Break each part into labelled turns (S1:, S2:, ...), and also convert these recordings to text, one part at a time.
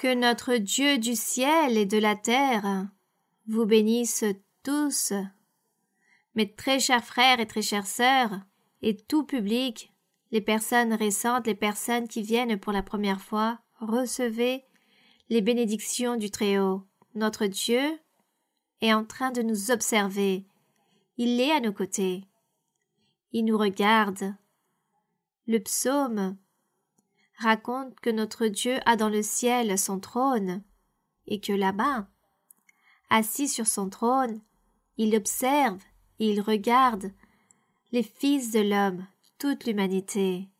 S1: Que notre Dieu du ciel et de la terre vous bénisse tous, mes très chers frères et très chères sœurs, et tout public, les personnes récentes, les personnes qui viennent pour la première fois, recevez les bénédictions du Très-Haut. Notre Dieu est en train de nous observer. Il est à nos côtés. Il nous regarde. Le psaume raconte que notre Dieu a dans le ciel son trône et que là-bas, assis sur son trône, il observe et il regarde les fils de l'homme, toute l'humanité.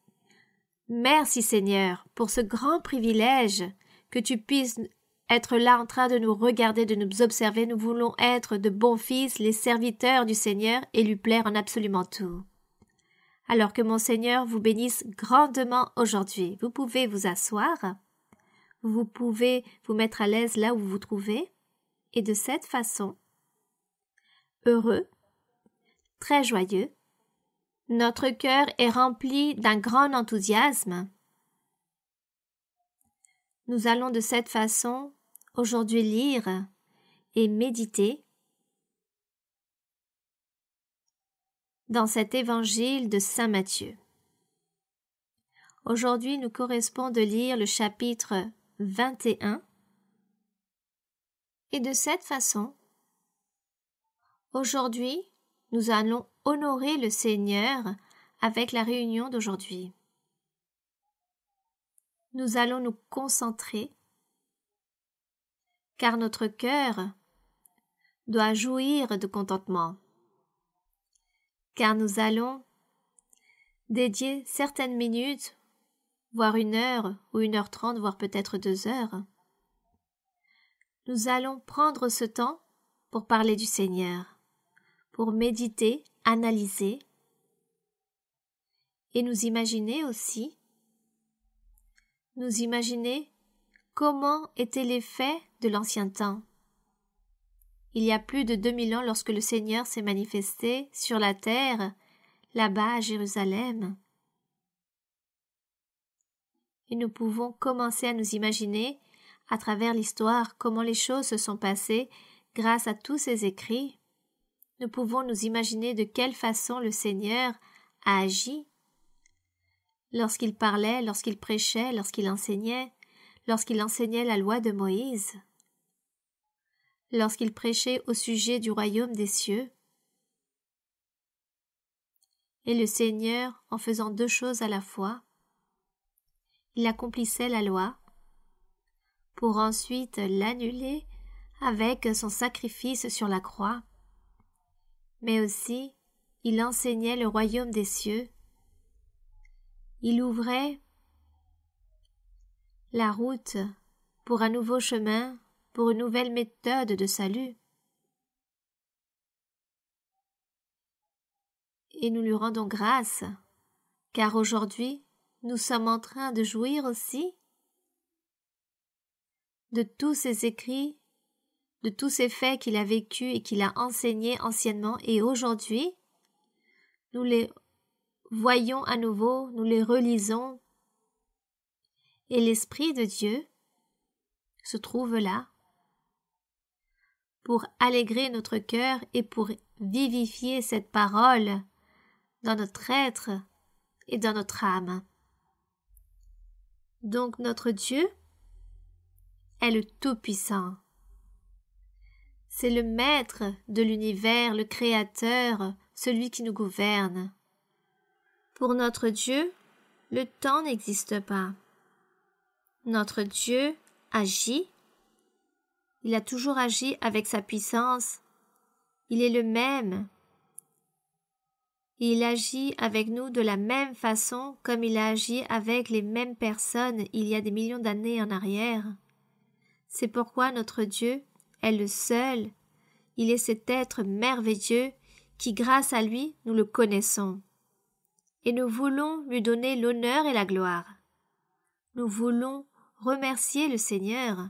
S1: Merci Seigneur pour ce grand privilège que tu puisses être là en train de nous regarder, de nous observer. Nous voulons être de bons fils, les serviteurs du Seigneur et lui plaire en absolument tout. Alors que mon Seigneur vous bénisse grandement aujourd'hui. Vous pouvez vous asseoir, vous pouvez vous mettre à l'aise là où vous vous trouvez, et de cette façon, heureux, très joyeux, notre cœur est rempli d'un grand enthousiasme. Nous allons de cette façon aujourd'hui lire et méditer dans cet évangile de Saint Matthieu. Aujourd'hui, nous correspond de lire le chapitre 21 et de cette façon, aujourd'hui, nous allons honorer le Seigneur avec la réunion d'aujourd'hui. Nous allons nous concentrer car notre cœur doit jouir de contentement. Car nous allons dédier certaines minutes, voire 1 heure ou 1h30, voire peut-être 2 heures. Nous allons prendre ce temps pour parler du Seigneur, pour méditer, analyser et nous imaginer aussi, comment étaient les faits de l'ancien temps. Il y a plus de 2000 ans lorsque le Seigneur s'est manifesté sur la terre, là-bas à Jérusalem. Et nous pouvons commencer à nous imaginer, à travers l'histoire, comment les choses se sont passées grâce à tous ces écrits. Nous pouvons nous imaginer de quelle façon le Seigneur a agi lorsqu'il parlait, lorsqu'il prêchait, lorsqu'il enseignait la loi de Moïse, lorsqu'il prêchait au sujet du royaume des cieux. Et le Seigneur, en faisant 2 choses à la fois, il accomplissait la loi pour ensuite l'annuler avec son sacrifice sur la croix, mais aussi il enseignait le royaume des cieux. Il ouvrait la route pour un nouveau chemin, pour une nouvelle méthode de salut. Et nous lui rendons grâce, car aujourd'hui, nous sommes en train de jouir aussi de tous ces écrits, de tous ces faits qu'il a vécus et qu'il a enseignés anciennement, et aujourd'hui, nous les voyons à nouveau, nous les relisons, et l'Esprit de Dieu se trouve là pour allégrer notre cœur et pour vivifier cette parole dans notre être et dans notre âme. Donc notre Dieu est le Tout-Puissant. C'est le Maître de l'univers, le Créateur, celui qui nous gouverne. Pour notre Dieu, le temps n'existe pas. Notre Dieu agit. Il a toujours agi avec sa puissance. Il est le même. Et il agit avec nous de la même façon comme il a agi avec les mêmes personnes il y a des millions d'années en arrière. C'est pourquoi notre Dieu est le seul. Il est cet être merveilleux qui, grâce à lui, nous le connaissons. Et nous voulons lui donner l'honneur et la gloire. Nous voulons remercier le Seigneur.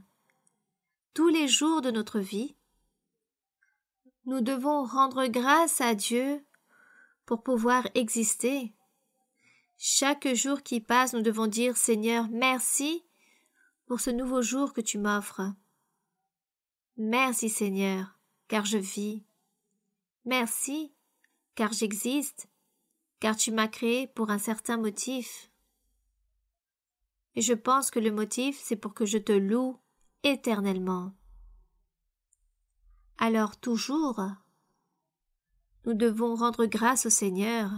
S1: Tous les jours de notre vie, nous devons rendre grâce à Dieu pour pouvoir exister. Chaque jour qui passe, nous devons dire « Seigneur, merci pour ce nouveau jour que tu m'offres. Merci Seigneur, car je vis. Merci, car j'existe, car tu m'as créé pour un certain motif. Et je pense que le motif, c'est pour que je te loue éternellement. Alors toujours, nous devons rendre grâce au Seigneur.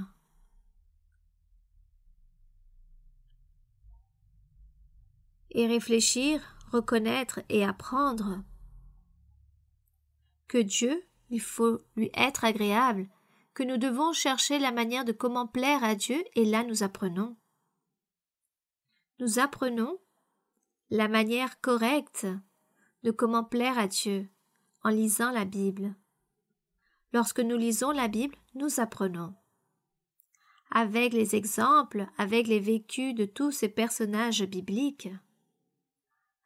S1: Et réfléchir, reconnaître et apprendre que Dieu, il faut lui être agréable, que nous devons chercher la manière de comment plaire à Dieu, et là nous apprenons. Nous apprenons la manière correcte de comment plaire à Dieu en lisant la Bible. Lorsque nous lisons la Bible, nous apprenons. Avec les exemples, avec les vécus de tous ces personnages bibliques,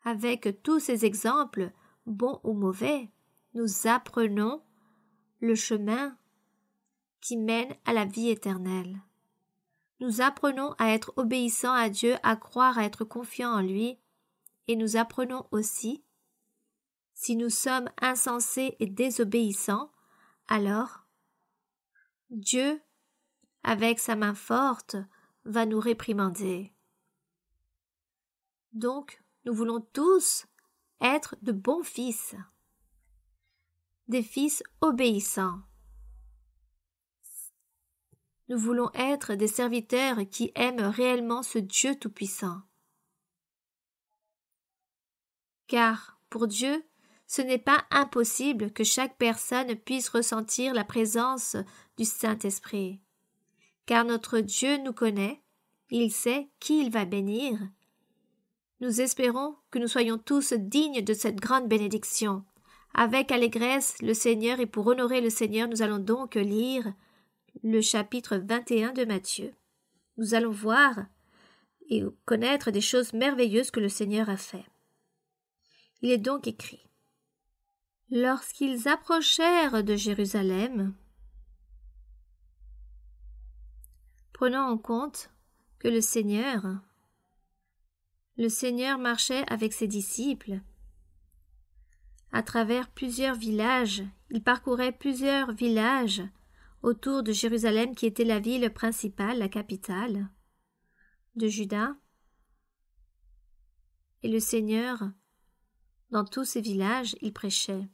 S1: avec tous ces exemples, bons ou mauvais, nous apprenons le chemin qui mène à la vie éternelle. Nous apprenons à être obéissants à Dieu, à croire, à être confiants en lui, et nous apprenons aussi, si nous sommes insensés et désobéissants, alors Dieu, avec sa main forte, va nous réprimander. Donc, nous voulons tous être de bons fils, des fils obéissants. Nous voulons être des serviteurs qui aiment réellement ce Dieu tout-puissant. Car, pour Dieu, ce n'est pas impossible que chaque personne puisse ressentir la présence du Saint-Esprit. Car notre Dieu nous connaît, il sait qui il va bénir. Nous espérons que nous soyons tous dignes de cette grande bénédiction. Avec allégresse le Seigneur, et pour honorer le Seigneur, nous allons donc lire le chapitre 21 de Matthieu. Nous allons voir et connaître des choses merveilleuses que le Seigneur a fait. Il est donc écrit: Lorsqu'ils approchèrent de Jérusalem, prenant en compte que le Seigneur marchait avec ses disciples à travers plusieurs villages, il parcourait plusieurs villages autour de Jérusalem qui était la ville principale, la capitale de Juda. Et le Seigneur, dans tous ces villages, il prêchait.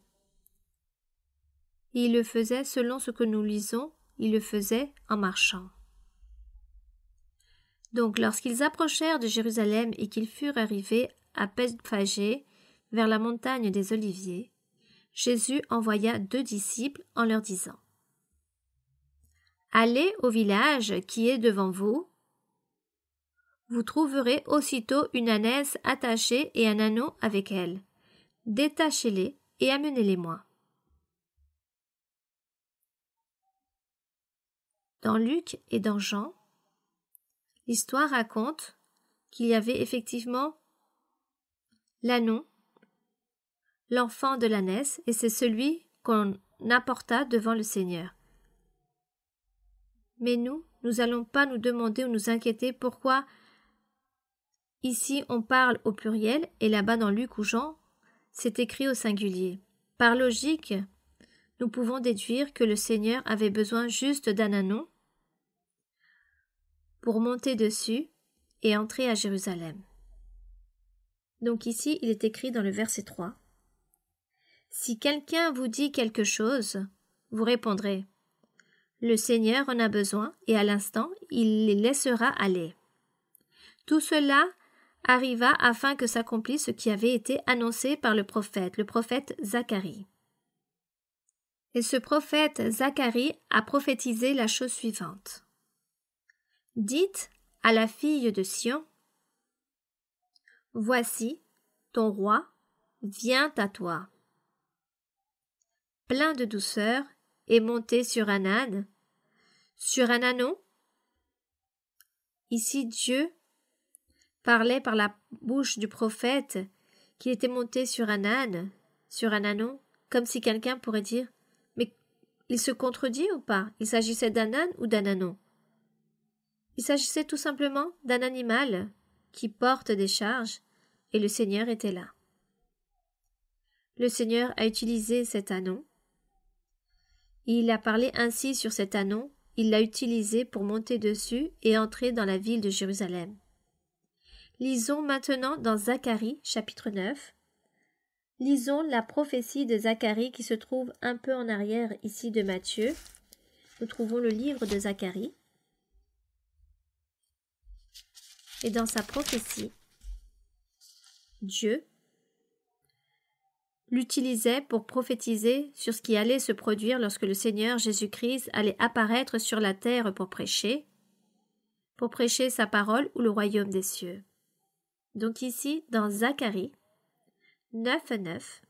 S1: Et il le faisait selon ce que nous lisons, il le faisait en marchant. Donc lorsqu'ils approchèrent de Jérusalem et qu'ils furent arrivés à Bethphagée, vers la montagne des Oliviers, Jésus envoya 2 disciples en leur disant: Allez au village qui est devant vous. Vous trouverez aussitôt une ânesse attachée et un âneau avec elle. Détachez-les et amenez-les-moi. Dans Luc et dans Jean, l'histoire raconte qu'il y avait effectivement l'âneau, l'enfant de l'ânesse, et c'est celui qu'on apporta devant le Seigneur. Mais nous n'allons pas nous demander ou nous inquiéter pourquoi ici on parle au pluriel et là-bas dans Luc ou Jean, c'est écrit au singulier. Par logique, nous pouvons déduire que le Seigneur avait besoin juste d'un âneau pour monter dessus et entrer à Jérusalem. Donc ici, il est écrit dans le verset 3. Si quelqu'un vous dit quelque chose, vous répondrez: Le Seigneur en a besoin, et à l'instant, il les laissera aller. Tout cela arriva afin que s'accomplisse ce qui avait été annoncé par le prophète Zacharie. Et ce prophète Zacharie a prophétisé la chose suivante. Dites à la fille de Sion: Voici, ton roi vient à toi. Plein de douceur, et monté sur un âne, sur un âneau. Ici Dieu parlait par la bouche du prophète qu'il était monté sur un âne, sur un âneau, comme si quelqu'un pourrait dire: mais il se contredit ou pas? Il s'agissait d'un âne ou d'un âneau? Il s'agissait tout simplement d'un animal qui porte des charges, et le Seigneur était là. Le Seigneur a utilisé cet anon. Il a parlé ainsi sur cet anon, il l'a utilisé pour monter dessus et entrer dans la ville de Jérusalem. Lisons maintenant dans Zacharie, chapitre 9. Lisons la prophétie de Zacharie qui se trouve un peu en arrière ici de Matthieu. Nous trouvons le livre de Zacharie. Et dans sa prophétie, Dieu l'utilisait pour prophétiser sur ce qui allait se produire lorsque le Seigneur Jésus-Christ allait apparaître sur la terre pour prêcher sa parole ou le royaume des cieux. Donc ici, dans Zacharie 9:9,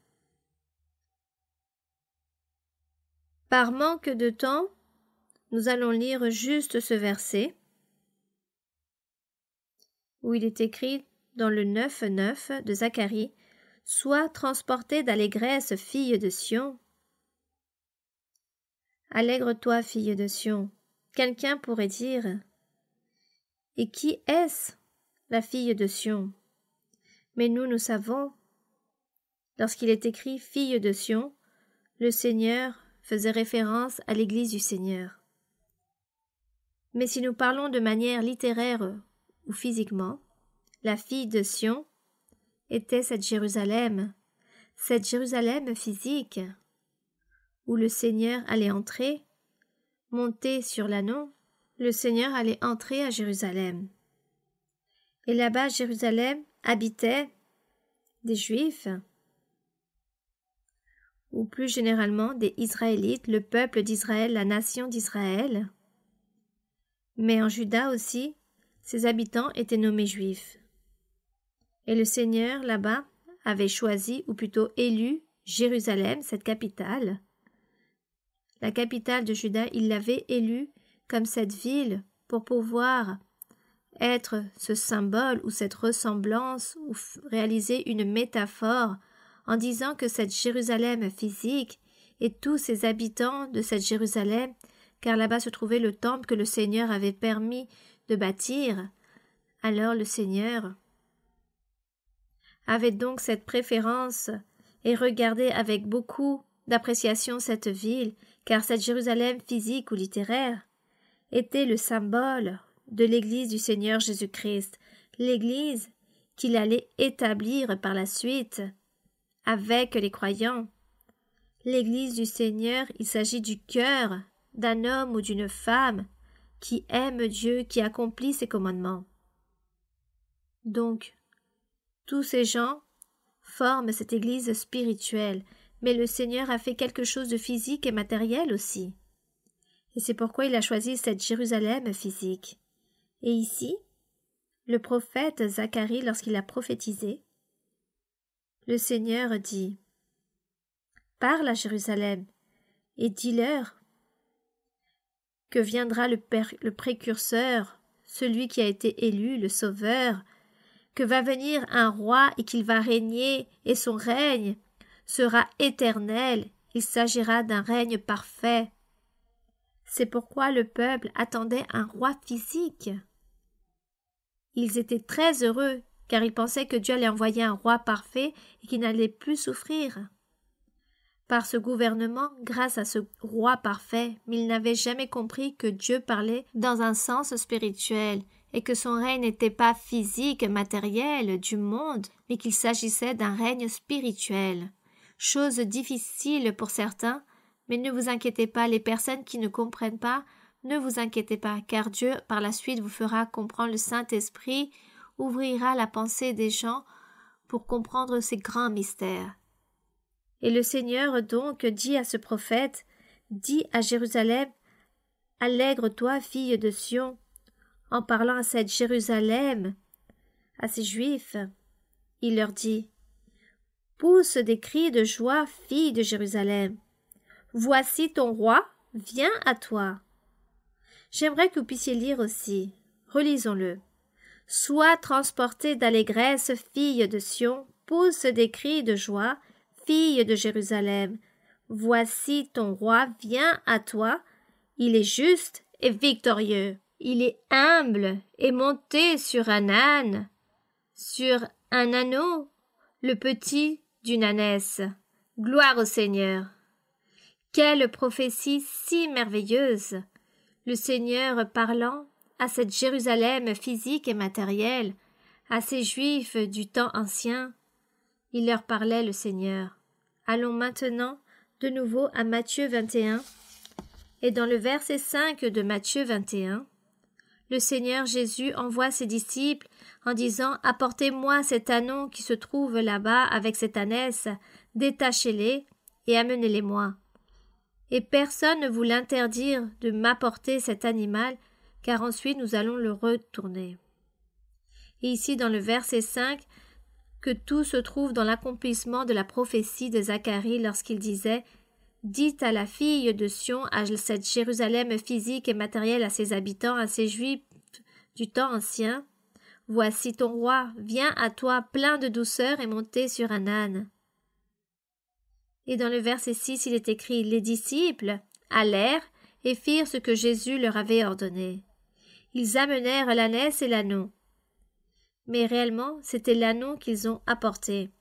S1: par manque de temps, nous allons lire juste ce verset où il est écrit dans le 9:9 de Zacharie: « Sois transportée d'allégresse, fille de Sion. » Allègre-toi, fille de Sion. Quelqu'un pourrait dire: et qui est-ce, la fille de Sion? Mais nous savons, lorsqu'il est écrit fille de Sion, le Seigneur faisait référence à l'Église du Seigneur. Mais si nous parlons de manière littéraire ou physiquement, la fille de Sion était cette Jérusalem physique, où le Seigneur allait entrer, monter sur l'anneau, le Seigneur allait entrer à Jérusalem. Et là-bas, Jérusalem habitait des Juifs, ou plus généralement des Israélites, le peuple d'Israël, la nation d'Israël. Mais en Juda aussi, ses habitants étaient nommés Juifs. Et le Seigneur, là-bas, avait choisi, ou plutôt élu, Jérusalem, cette capitale. La capitale de Juda, il l'avait élue comme cette ville pour pouvoir être ce symbole ou cette ressemblance ou réaliser une métaphore en disant que cette Jérusalem physique et tous ses habitants de cette Jérusalem, car là-bas se trouvait le temple que le Seigneur avait permis de bâtir, alors le Seigneur avait donc cette préférence et regardait avec beaucoup d'appréciation cette ville, car cette Jérusalem physique ou littéraire était le symbole de l'Église du Seigneur Jésus-Christ, l'Église qu'il allait établir par la suite avec les croyants. L'Église du Seigneur, il s'agit du cœur d'un homme ou d'une femme qui aime Dieu, qui accomplit ses commandements. Donc, tous ces gens forment cette Église spirituelle, mais le Seigneur a fait quelque chose de physique et matériel aussi. Et c'est pourquoi il a choisi cette Jérusalem physique. Et ici, le prophète Zacharie, lorsqu'il a prophétisé, le Seigneur dit: « Parle à Jérusalem et dis-leur que viendra le précurseur, celui qui a été élu, le Sauveur, que va venir un roi et qu'il va régner, et son règne sera éternel, il s'agira d'un règne parfait. » C'est pourquoi le peuple attendait un roi physique. Ils étaient très heureux, car ils pensaient que Dieu allait envoyer un roi parfait et qu'il n'allait plus souffrir par ce gouvernement grâce à ce roi parfait, mais ils n'avaient jamais compris que Dieu parlait dans un sens spirituel et que son règne n'était pas physique, matériel, du monde, mais qu'il s'agissait d'un règne spirituel. Chose difficile pour certains, mais ne vous inquiétez pas, les personnes qui ne comprennent pas, ne vous inquiétez pas, car Dieu par la suite vous fera comprendre, le Saint-Esprit ouvrira la pensée des gens pour comprendre ces grands mystères. Et le Seigneur donc dit à ce prophète, dit à Jérusalem: « Allègre-toi, fille de Sion », en parlant à cette Jérusalem, à ces Juifs. Il leur dit: « Pousse des cris de joie, fille de Jérusalem. Voici ton roi, viens à toi. » J'aimerais que vous puissiez lire aussi. Relisons-le. « Sois transportée d'allégresse, fille de Sion, pousse des cris de joie, fille de Jérusalem. Voici ton roi vient à toi, il est juste et victorieux. Il est humble et monté sur un âne, sur un anneau le petit d'une ânesse. Gloire au Seigneur! Quelle prophétie si merveilleuse! Le Seigneur parlant à cette Jérusalem physique et matérielle, à ces Juifs du temps ancien, il leur parlait le Seigneur. Allons maintenant de nouveau à Matthieu 21, et dans le verset 5 de Matthieu 21, le Seigneur Jésus envoie ses disciples en disant « Apportez-moi cet anneau qui se trouve là-bas avec cette ânesse, détachez-les et amenez-les-moi. » Et personne ne vous l'interdire de m'apporter cet animal, car ensuite nous allons le retourner. Et ici dans le verset 5, que tout se trouve dans l'accomplissement de la prophétie de Zacharie lorsqu'il disait « Dites à la fille de Sion, à cette Jérusalem physique et matérielle, à ses habitants, à ses Juifs du temps ancien, voici ton roi, viens à toi plein de douceur et monté sur un âne. » Et dans le verset 6, il est écrit « Les disciples allèrent et firent ce que Jésus leur avait ordonné. Ils amenèrent l'ânesse et l'anneau. » Mais réellement, c'était l'anneau qu'ils ont apporté.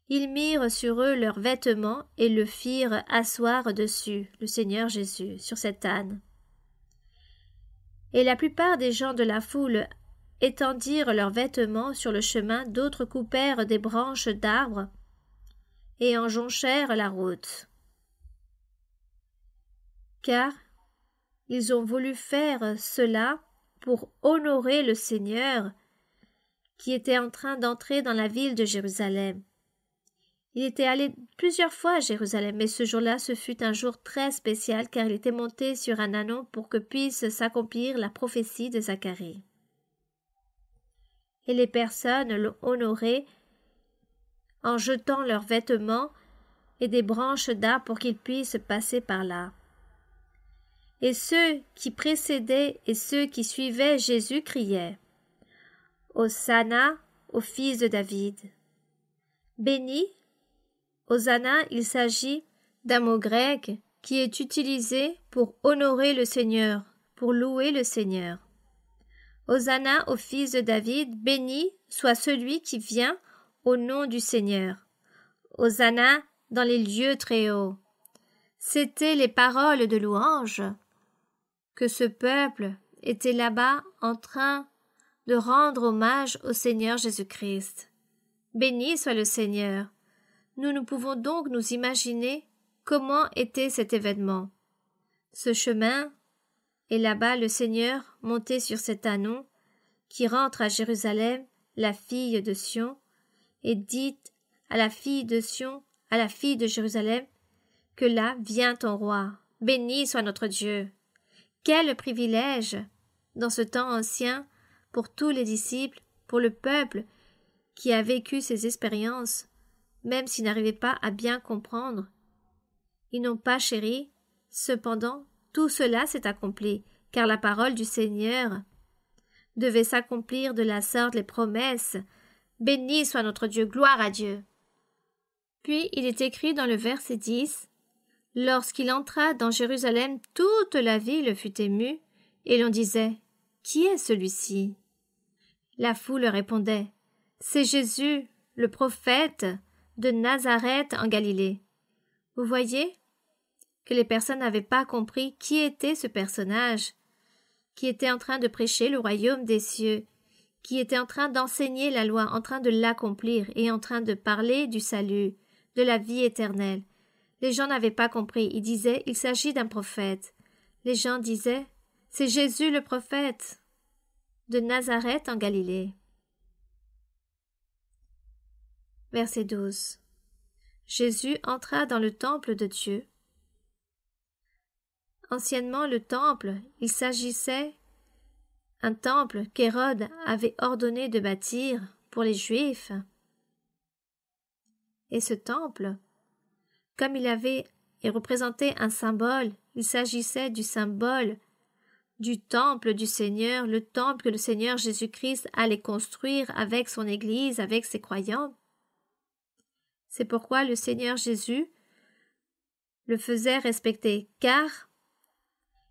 S1: Ils mirent sur eux leurs vêtements et le firent asseoir dessus, le Seigneur Jésus, sur cet âne. Et la plupart des gens de la foule étendirent leurs vêtements sur le chemin, d'autres coupèrent des branches d'arbres et en jonchèrent la route. Car ils ont voulu faire cela pour honorer le Seigneur qui était en train d'entrer dans la ville de Jérusalem. Il était allé plusieurs fois à Jérusalem, mais ce jour-là, ce fut un jour très spécial car il était monté sur un âneau pour que puisse s'accomplir la prophétie de Zacharie. Et les personnes l'ont honoré en jetant leurs vêtements et des branches d'arbres pour qu'ils puissent passer par là. Et ceux qui précédaient et ceux qui suivaient Jésus criaient « Hosanna au fils de David !» Béni, Hosanna, il s'agit d'un mot grec qui est utilisé pour honorer le Seigneur, pour louer le Seigneur. Hosanna au fils de David, béni soit celui qui vient au nom du Seigneur. Hosanna dans les lieux très hauts. C'étaient les paroles de louange que ce peuple était là-bas en train de rendre hommage au Seigneur Jésus-Christ. Béni soit le Seigneur. Nous pouvons donc nous imaginer comment était cet événement. Ce chemin, et là-bas le Seigneur monté sur cet âneau, qui rentre à Jérusalem, la fille de Sion, et dit à la fille de Sion, à la fille de Jérusalem, que là vient ton roi. Béni soit notre Dieu. Quel privilège, dans ce temps ancien, pour tous les disciples, pour le peuple qui a vécu ces expériences, même s'ils n'arrivaient pas à bien comprendre. Ils n'ont pas chéri, cependant, tout cela s'est accompli, car la parole du Seigneur devait s'accomplir de la sorte, les promesses. Béni soit notre Dieu, gloire à Dieu. Puis il est écrit dans le verset 10, « Lorsqu'il entra dans Jérusalem, toute la ville fut émue, et l'on disait, « Qui est celui-ci » La foule répondait, « C'est Jésus, le prophète de Nazareth en Galilée. » Vous voyez que les personnes n'avaient pas compris qui était ce personnage, qui était en train de prêcher le royaume des cieux, qui était en train d'enseigner la loi, en train de l'accomplir et en train de parler du salut, de la vie éternelle. Les gens n'avaient pas compris. Ils disaient, il s'agit d'un prophète. Les gens disaient, c'est Jésus le prophète de Nazareth en Galilée. Verset 12. Jésus entra dans le temple de Dieu. Anciennement, le temple, il s'agissait d'un temple qu'Hérode avait ordonné de bâtir pour les Juifs. Et ce temple, comme il avait et représentait un symbole, il s'agissait du symbole du temple du Seigneur, le temple que le Seigneur Jésus-Christ allait construire avec son Église, avec ses croyants. C'est pourquoi le Seigneur Jésus le faisait respecter, car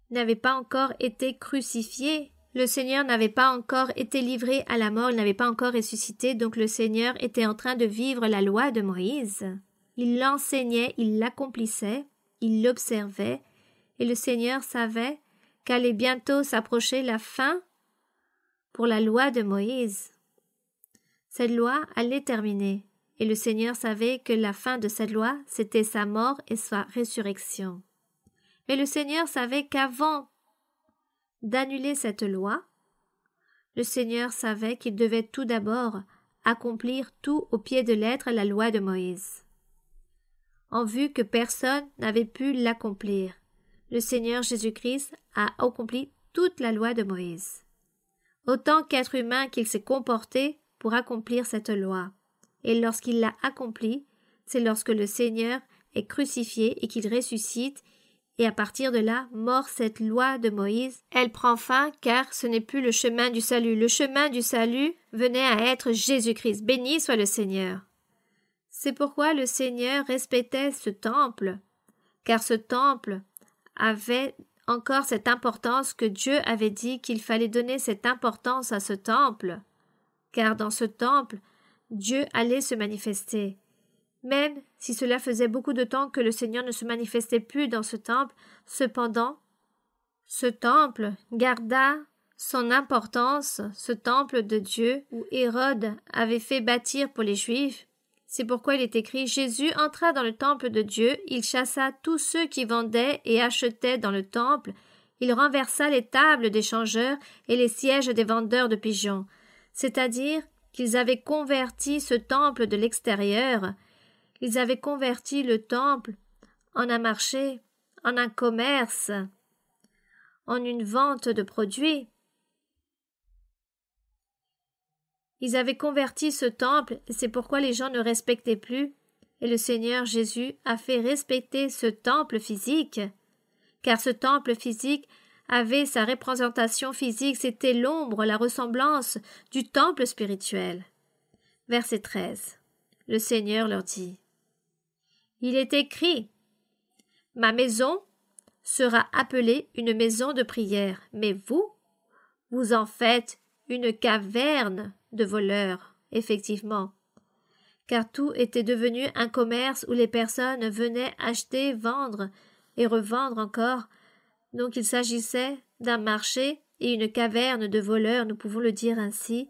S1: il n'avait pas encore été crucifié Le Seigneur n'avait pas encore été livré à la mort, il n'avait pas encore ressuscité, donc le Seigneur était en train de vivre la loi de Moïse. Il l'enseignait, il l'accomplissait, il l'observait, et le Seigneur savait qu'allait bientôt s'approcher la fin pour la loi de Moïse. Cette loi allait terminer, et le Seigneur savait que la fin de cette loi, c'était sa mort et sa résurrection. Mais le Seigneur savait qu'avant d'annuler cette loi, le Seigneur savait qu'il devait tout d'abord accomplir tout au pied de lettre la loi de Moïse. En vue que personne n'avait pu l'accomplir, le Seigneur Jésus-Christ a accompli toute la loi de Moïse. Autant qu'être humain qu'il s'est comporté pour accomplir cette loi. Et lorsqu'il l'a accomplie, c'est lorsque le Seigneur est crucifié et qu'il ressuscite. Et à partir de là, mort cette loi de Moïse, elle prend fin car ce n'est plus le chemin du salut. Le chemin du salut venait à être Jésus-Christ. Béni soit le Seigneur. C'est pourquoi le Seigneur respectait ce temple, car ce temple avait encore cette importance que Dieu avait dit qu'il fallait donner cette importance à ce temple, car dans ce temple, Dieu allait se manifester. Même si cela faisait beaucoup de temps que le Seigneur ne se manifestait plus dans ce temple, cependant, ce temple garda son importance, ce temple de Dieu où Hérode avait fait bâtir pour les Juifs. C'est pourquoi il est écrit « Jésus entra dans le temple de Dieu, il chassa tous ceux qui vendaient et achetaient dans le temple, il renversa les tables des changeurs et les sièges des vendeurs de pigeons. » C'est-à-dire qu'ils avaient converti ce temple de l'extérieur. Ils avaient converti le temple en un marché, en un commerce, en une vente de produits. Ils avaient converti ce temple, et c'est pourquoi les gens ne respectaient plus, et le Seigneur Jésus a fait respecter ce temple physique, car ce temple physique avait sa représentation physique, c'était l'ombre, la ressemblance du temple spirituel. Verset 13. Le Seigneur leur dit: Il est écrit: Ma maison sera appelée une maison de prière, mais vous en faites une caverne de voleurs, effectivement. Car tout était devenu un commerce où les personnes venaient acheter, vendre et revendre encore. Donc il s'agissait d'un marché et une caverne de voleurs, nous pouvons le dire ainsi,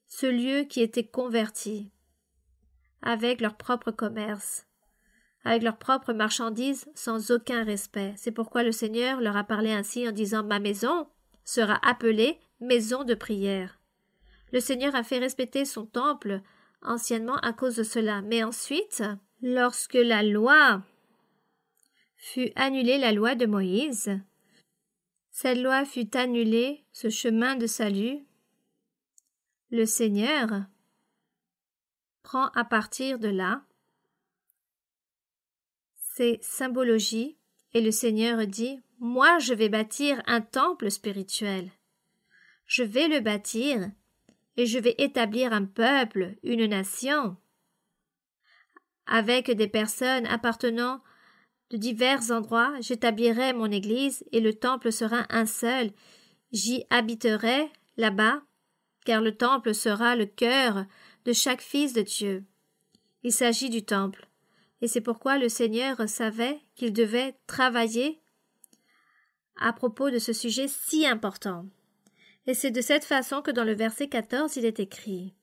S1: ce lieu qui était converti, avec leur propre commerce, avec leurs propres marchandises, sans aucun respect. C'est pourquoi le Seigneur leur a parlé ainsi en disant « Ma maison sera appelée maison de prière ». Le Seigneur a fait respecter son temple anciennement à cause de cela. Mais ensuite, lorsque la loi fut annulée, la loi de Moïse, cette loi fut annulée, ce chemin de salut, le Seigneur prend à partir de là ces symbologies et le Seigneur dit « Moi, je vais bâtir un temple spirituel. Je vais le bâtir et je vais établir un peuple, une nation, avec des personnes appartenant de divers endroits. J'établirai mon église et le temple sera un seul. J'y habiterai là-bas, car le temple sera le cœur de chaque fils de Dieu. » Il s'agit du temple. Et c'est pourquoi le Seigneur savait qu'il devait travailler à propos de ce sujet si important. Et c'est de cette façon que dans le verset 14, il est écrit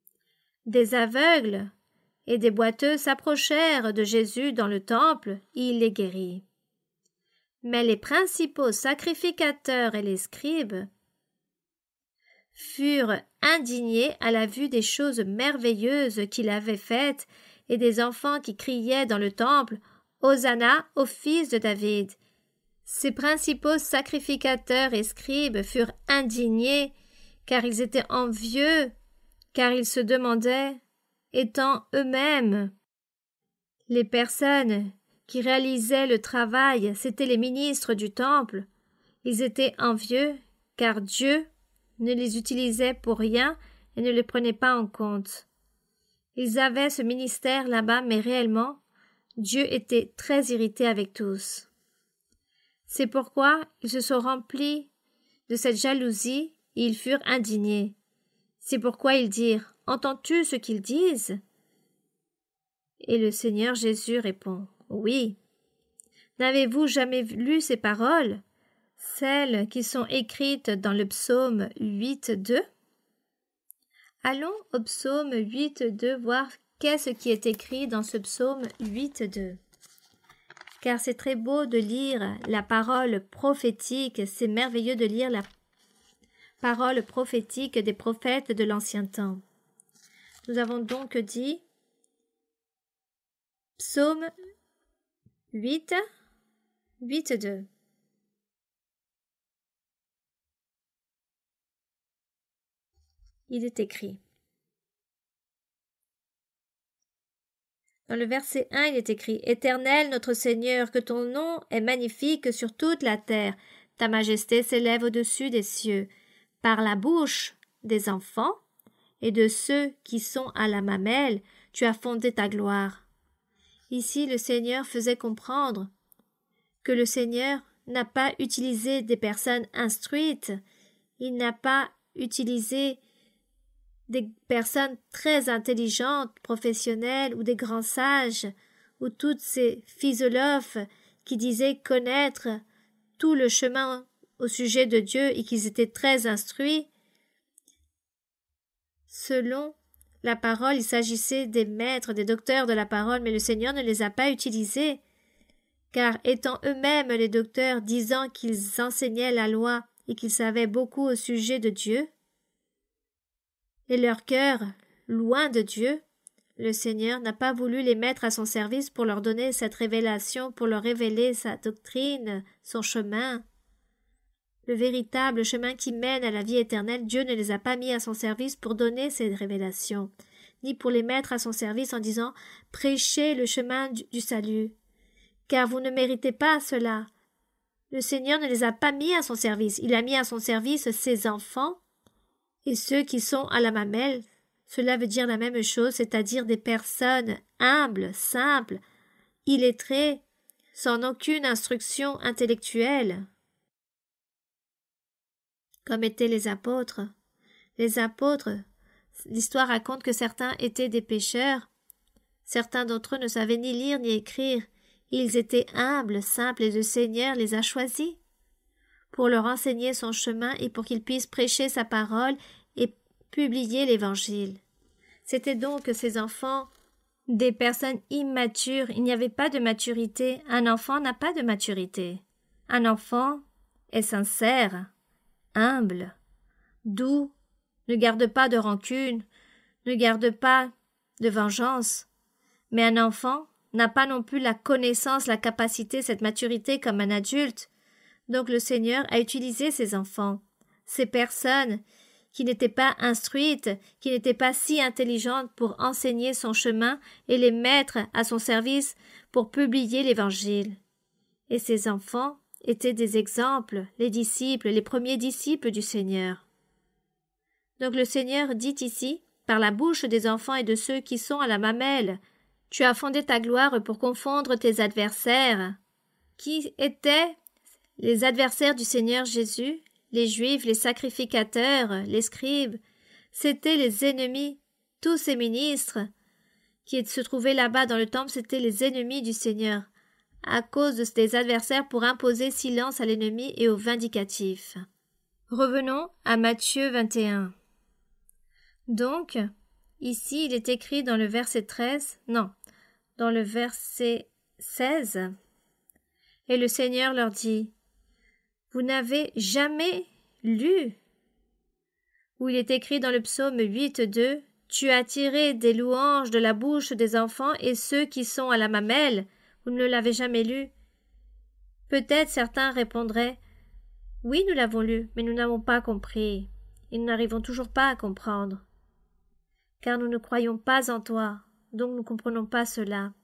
S1: « Des aveugles et des boiteux s'approchèrent de Jésus dans le temple, et il les guérit. Mais les principaux sacrificateurs et les scribes furent indignés à la vue des choses merveilleuses qu'il avait faites et des enfants qui criaient dans le temple « Hosanna au fils de David ». Ces principaux sacrificateurs et scribes furent indignés, car ils étaient envieux, car ils se demandaient, étant eux-mêmes les personnes qui réalisaient le travail, c'étaient les ministres du temple, ils étaient envieux, car Dieu ne les utilisait pour rien et ne les prenait pas en compte. Ils avaient ce ministère là-bas, mais réellement, Dieu était très irrité avec tous. C'est pourquoi ils se sont remplis de cette jalousie et ils furent indignés. C'est pourquoi ils dirent: Entends-tu ce qu'ils disent? Et le Seigneur Jésus répond: Oui. N'avez-vous jamais lu ces paroles, celles qui sont écrites dans le psaume 8.2? Allons au psaume 8.2 voir qu'est-ce qui est écrit dans ce psaume 8.2. Car c'est très beau de lire la parole prophétique, c'est merveilleux de lire la parole prophétique des prophètes de l'ancien temps. Nous avons donc dit psaume 8.2. Il est écrit. Dans le verset 1, il est écrit: Éternel, notre Seigneur, que ton nom est magnifique sur toute la terre. Ta majesté s'élève au-dessus des cieux. Par la bouche des enfants et de ceux qui sont à la mamelle, tu as fondé ta gloire. Ici, le Seigneur faisait comprendre que le Seigneur n'a pas utilisé des personnes instruites, il n'a pas utilisé des personnes très intelligentes, professionnelles, ou des grands sages, ou toutes ces philosophes qui disaient connaître tout le chemin au sujet de Dieu et qu'ils étaient très instruits. Selon la parole, il s'agissait des maîtres, des docteurs de la parole, mais le Seigneur ne les a pas utilisés, car étant eux-mêmes les docteurs, disant qu'ils enseignaient la loi et qu'ils savaient beaucoup au sujet de Dieu, et leur cœur loin de Dieu, le Seigneur n'a pas voulu les mettre à son service pour leur donner cette révélation, pour leur révéler sa doctrine, son chemin. Le véritable chemin qui mène à la vie éternelle, Dieu ne les a pas mis à son service pour donner ces révélations, ni pour les mettre à son service en disant « Prêchez le chemin du salut », car vous ne méritez pas cela. Le Seigneur ne les a pas mis à son service, il a mis à son service ses enfants et ceux qui sont à la mamelle. Cela veut dire la même chose, c'est-à-dire des personnes humbles, simples, illettrées, sans aucune instruction intellectuelle. Comme étaient les apôtres. Les apôtres, l'histoire raconte que certains étaient des pécheurs. Certains d'entre eux ne savaient ni lire ni écrire. Ils étaient humbles, simples, et le Seigneur les a choisis pour leur enseigner son chemin et pour qu'ils puissent prêcher sa parole et publier l'Évangile. C'étaient donc ces enfants des personnes immatures. Il n'y avait pas de maturité. Un enfant n'a pas de maturité. Un enfant est sincère, humble, doux, ne garde pas de rancune, ne garde pas de vengeance. Mais un enfant n'a pas non plus la connaissance, la capacité, cette maturité comme un adulte. Donc le Seigneur a utilisé ces enfants, ces personnes qui n'étaient pas instruites, qui n'étaient pas si intelligentes pour enseigner son chemin et les mettre à son service pour publier l'Évangile. Et ces enfants étaient des exemples, les disciples, les premiers disciples du Seigneur. Donc le Seigneur dit ici, par la bouche des enfants et de ceux qui sont à la mamelle, « Tu as fondé ta gloire pour confondre tes adversaires. » Qui étaient les adversaires du Seigneur Jésus, les Juifs, les sacrificateurs, les scribes, c'étaient les ennemis. Tous ces ministres qui se trouvaient là-bas dans le temple, c'étaient les ennemis du Seigneur, à cause des adversaires pour imposer silence à l'ennemi et aux vindicatifs. Revenons à Matthieu 21. Donc, ici, il est écrit dans le verset 16, « Et le Seigneur leur dit, « Vous n'avez jamais lu » où il est écrit dans le psaume 8.2, « Tu as tiré des louanges de la bouche des enfants et ceux qui sont à la mamelle, vous ne l'avez jamais lu. » Peut-être certains répondraient, « Oui, nous l'avons lu, mais nous n'avons pas compris, et nous n'arrivons toujours pas à comprendre. Car nous ne croyons pas en toi, donc nous ne comprenons pas cela. »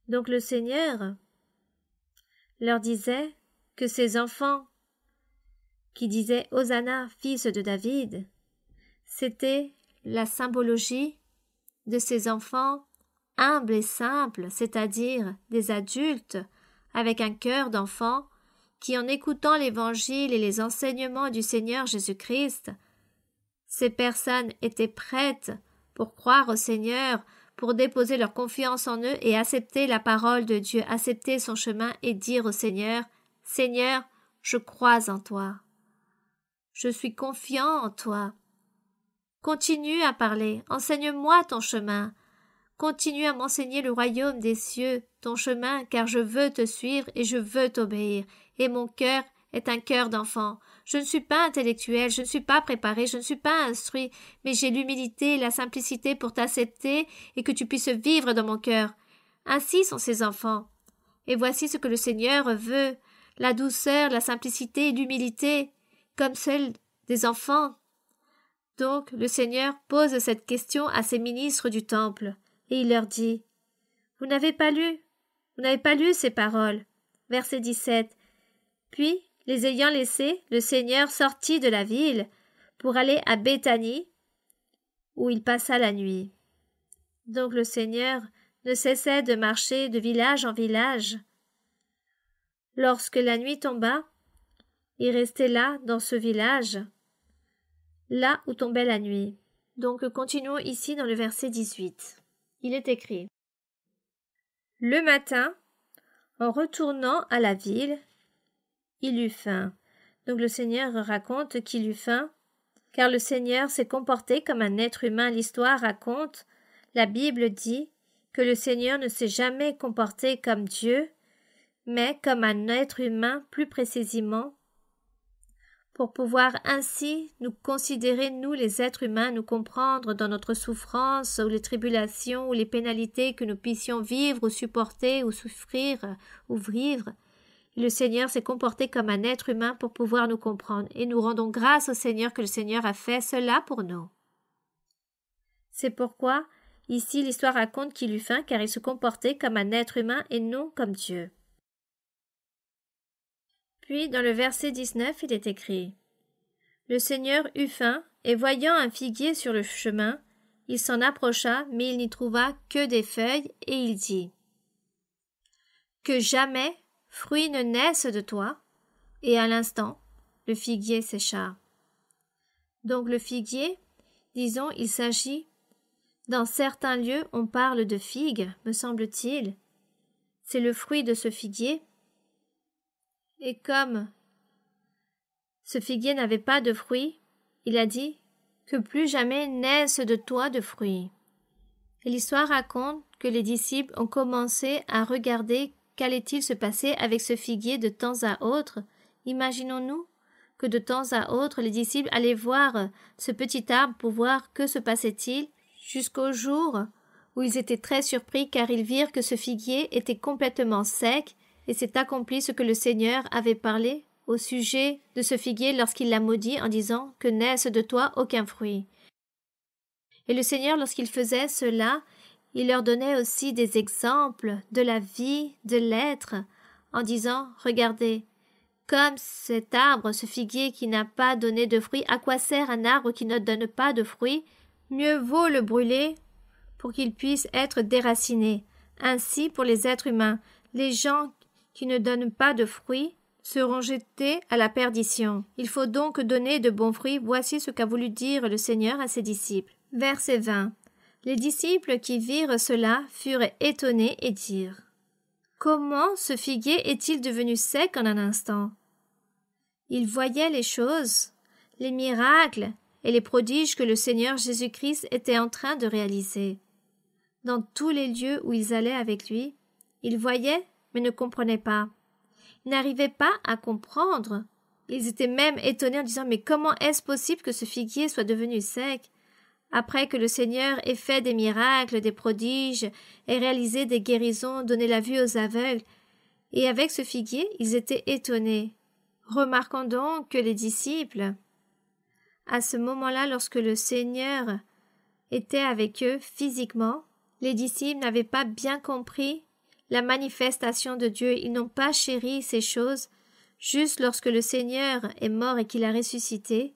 S1: Donc le Seigneur leur disait que ces enfants qui disaient « Hosanna, fils de David », c'était la symbologie de ces enfants humbles et simples, c'est-à-dire des adultes avec un cœur d'enfant qui, en écoutant l'Évangile et les enseignements du Seigneur Jésus-Christ, ces personnes étaient prêtes pour croire au Seigneur, pour déposer leur confiance en eux et accepter la parole de Dieu, accepter son chemin et dire au Seigneur, « Seigneur, je crois en toi. Je suis confiant en toi. Continue à parler, enseigne-moi ton chemin. Continue à m'enseigner le royaume des cieux, ton chemin, car je veux te suivre et je veux t'obéir. Et mon cœur est un cœur d'enfant. Je ne suis pas intellectuel, je ne suis pas préparé, je ne suis pas instruit, mais j'ai l'humilité et la simplicité pour t'accepter et que tu puisses vivre dans mon cœur. Ainsi sont ces enfants. Et voici ce que le Seigneur veut, la douceur, la simplicité et l'humilité, comme celle des enfants. Donc le Seigneur pose cette question à ses ministres du temple, et il leur dit, « Vous n'avez pas lu ces paroles. » Verset 17. Puis, les ayant laissés, le Seigneur sortit de la ville pour aller à Béthanie, où il passa la nuit. Donc le Seigneur ne cessait de marcher de village en village. Lorsque la nuit tomba, il restait là, dans ce village, là où tombait la nuit. Donc continuons ici dans le verset 18. Il est écrit: Le matin, en retournant à la ville, il eut faim. Donc le Seigneur raconte qu'il eut faim, car le Seigneur s'est comporté comme un être humain. L'histoire raconte, la Bible dit, que le Seigneur ne s'est jamais comporté comme Dieu, mais comme un être humain, plus précisément, pour pouvoir ainsi nous considérer, nous les êtres humains, nous comprendre dans notre souffrance ou les tribulations ou les pénalités que nous puissions vivre ou supporter ou souffrir ou vivre. Et le Seigneur s'est comporté comme un être humain pour pouvoir nous comprendre, et nous rendons grâce au Seigneur que le Seigneur a fait cela pour nous. C'est pourquoi, ici, l'histoire raconte qu'il eut faim, car il se comportait comme un être humain et non comme Dieu. Puis, dans le verset 19, il est écrit: Le Seigneur eut faim, et voyant un figuier sur le chemin, il s'en approcha, mais il n'y trouva que des feuilles, et il dit: Que jamais fruit ne naisse de toi. Et à l'instant, le figuier sécha. Donc le figuier, disons, il s'agit, dans certains lieux, on parle de figue, me semble-t-il. C'est le fruit de ce figuier. Et comme ce figuier n'avait pas de fruits, il a dit que plus jamais naisse de toi de fruits. Et l'histoire raconte que les disciples ont commencé à regarder qu'allait-il se passer avec ce figuier de temps à autre. Imaginons-nous que de temps à autre les disciples allaient voir ce petit arbre pour voir que se passait-il, jusqu'au jour où ils étaient très surpris car ils virent que ce figuier était complètement sec. Et s'est accompli ce que le Seigneur avait parlé au sujet de ce figuier lorsqu'il l'a maudit en disant que naisse de toi aucun fruit. Et le Seigneur, lorsqu'il faisait cela, il leur donnait aussi des exemples de la vie, de l'être, en disant, regardez, comme cet arbre, ce figuier qui n'a pas donné de fruits, à quoi sert un arbre qui ne donne pas de fruits? Mieux vaut le brûler pour qu'il puisse être déraciné. Ainsi, pour les êtres humains, les gens qui ne donnent pas de fruits seront jetés à la perdition. Il faut donc donner de bons fruits. Voici ce qu'a voulu dire le Seigneur à ses disciples. Verset 20. Les disciples qui virent cela furent étonnés et dirent: Comment ce figuier est-il devenu sec en un instant? Ils voyaient les choses, les miracles et les prodiges que le Seigneur Jésus-Christ était en train de réaliser. Dans tous les lieux où ils allaient avec lui, ils voyaient mais ne comprenaient pas. Ils n'arrivaient pas à comprendre. Ils étaient même étonnés en disant: mais comment est-ce possible que ce figuier soit devenu sec? Après que le Seigneur ait fait des miracles, des prodiges, ait réalisé des guérisons, donné la vue aux aveugles. Et avec ce figuier, ils étaient étonnés. Remarquons donc que les disciples, à ce moment-là, lorsque le Seigneur était avec eux physiquement, les disciples n'avaient pas bien compris la manifestation de Dieu. Ils n'ont pas chéri ces choses. Juste lorsque le Seigneur est mort et qu'il a ressuscité,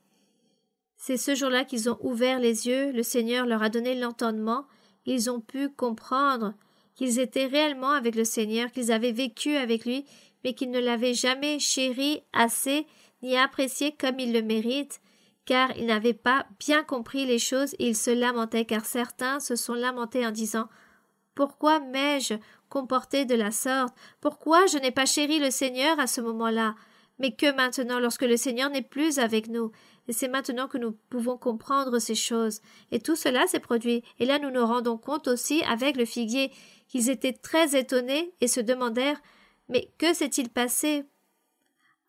S1: c'est ce jour-là qu'ils ont ouvert les yeux, le Seigneur leur a donné l'entendement, ils ont pu comprendre qu'ils étaient réellement avec le Seigneur, qu'ils avaient vécu avec lui, mais qu'ils ne l'avaient jamais chéri assez ni apprécié comme il le mérite, car ils n'avaient pas bien compris les choses et ils se lamentaient, car certains se sont lamentés en disant « Pourquoi m'ai-je comporté de la sorte? Pourquoi je n'ai pas chéri le Seigneur à ce moment-là? Mais que maintenant, lorsque le Seigneur n'est plus avec nous, et c'est maintenant que nous pouvons comprendre ces choses. Et tout cela s'est produit. Et là, nous nous rendons compte aussi avec le figuier qu'ils étaient très étonnés et se demandèrent « Mais que s'est-il passé ?»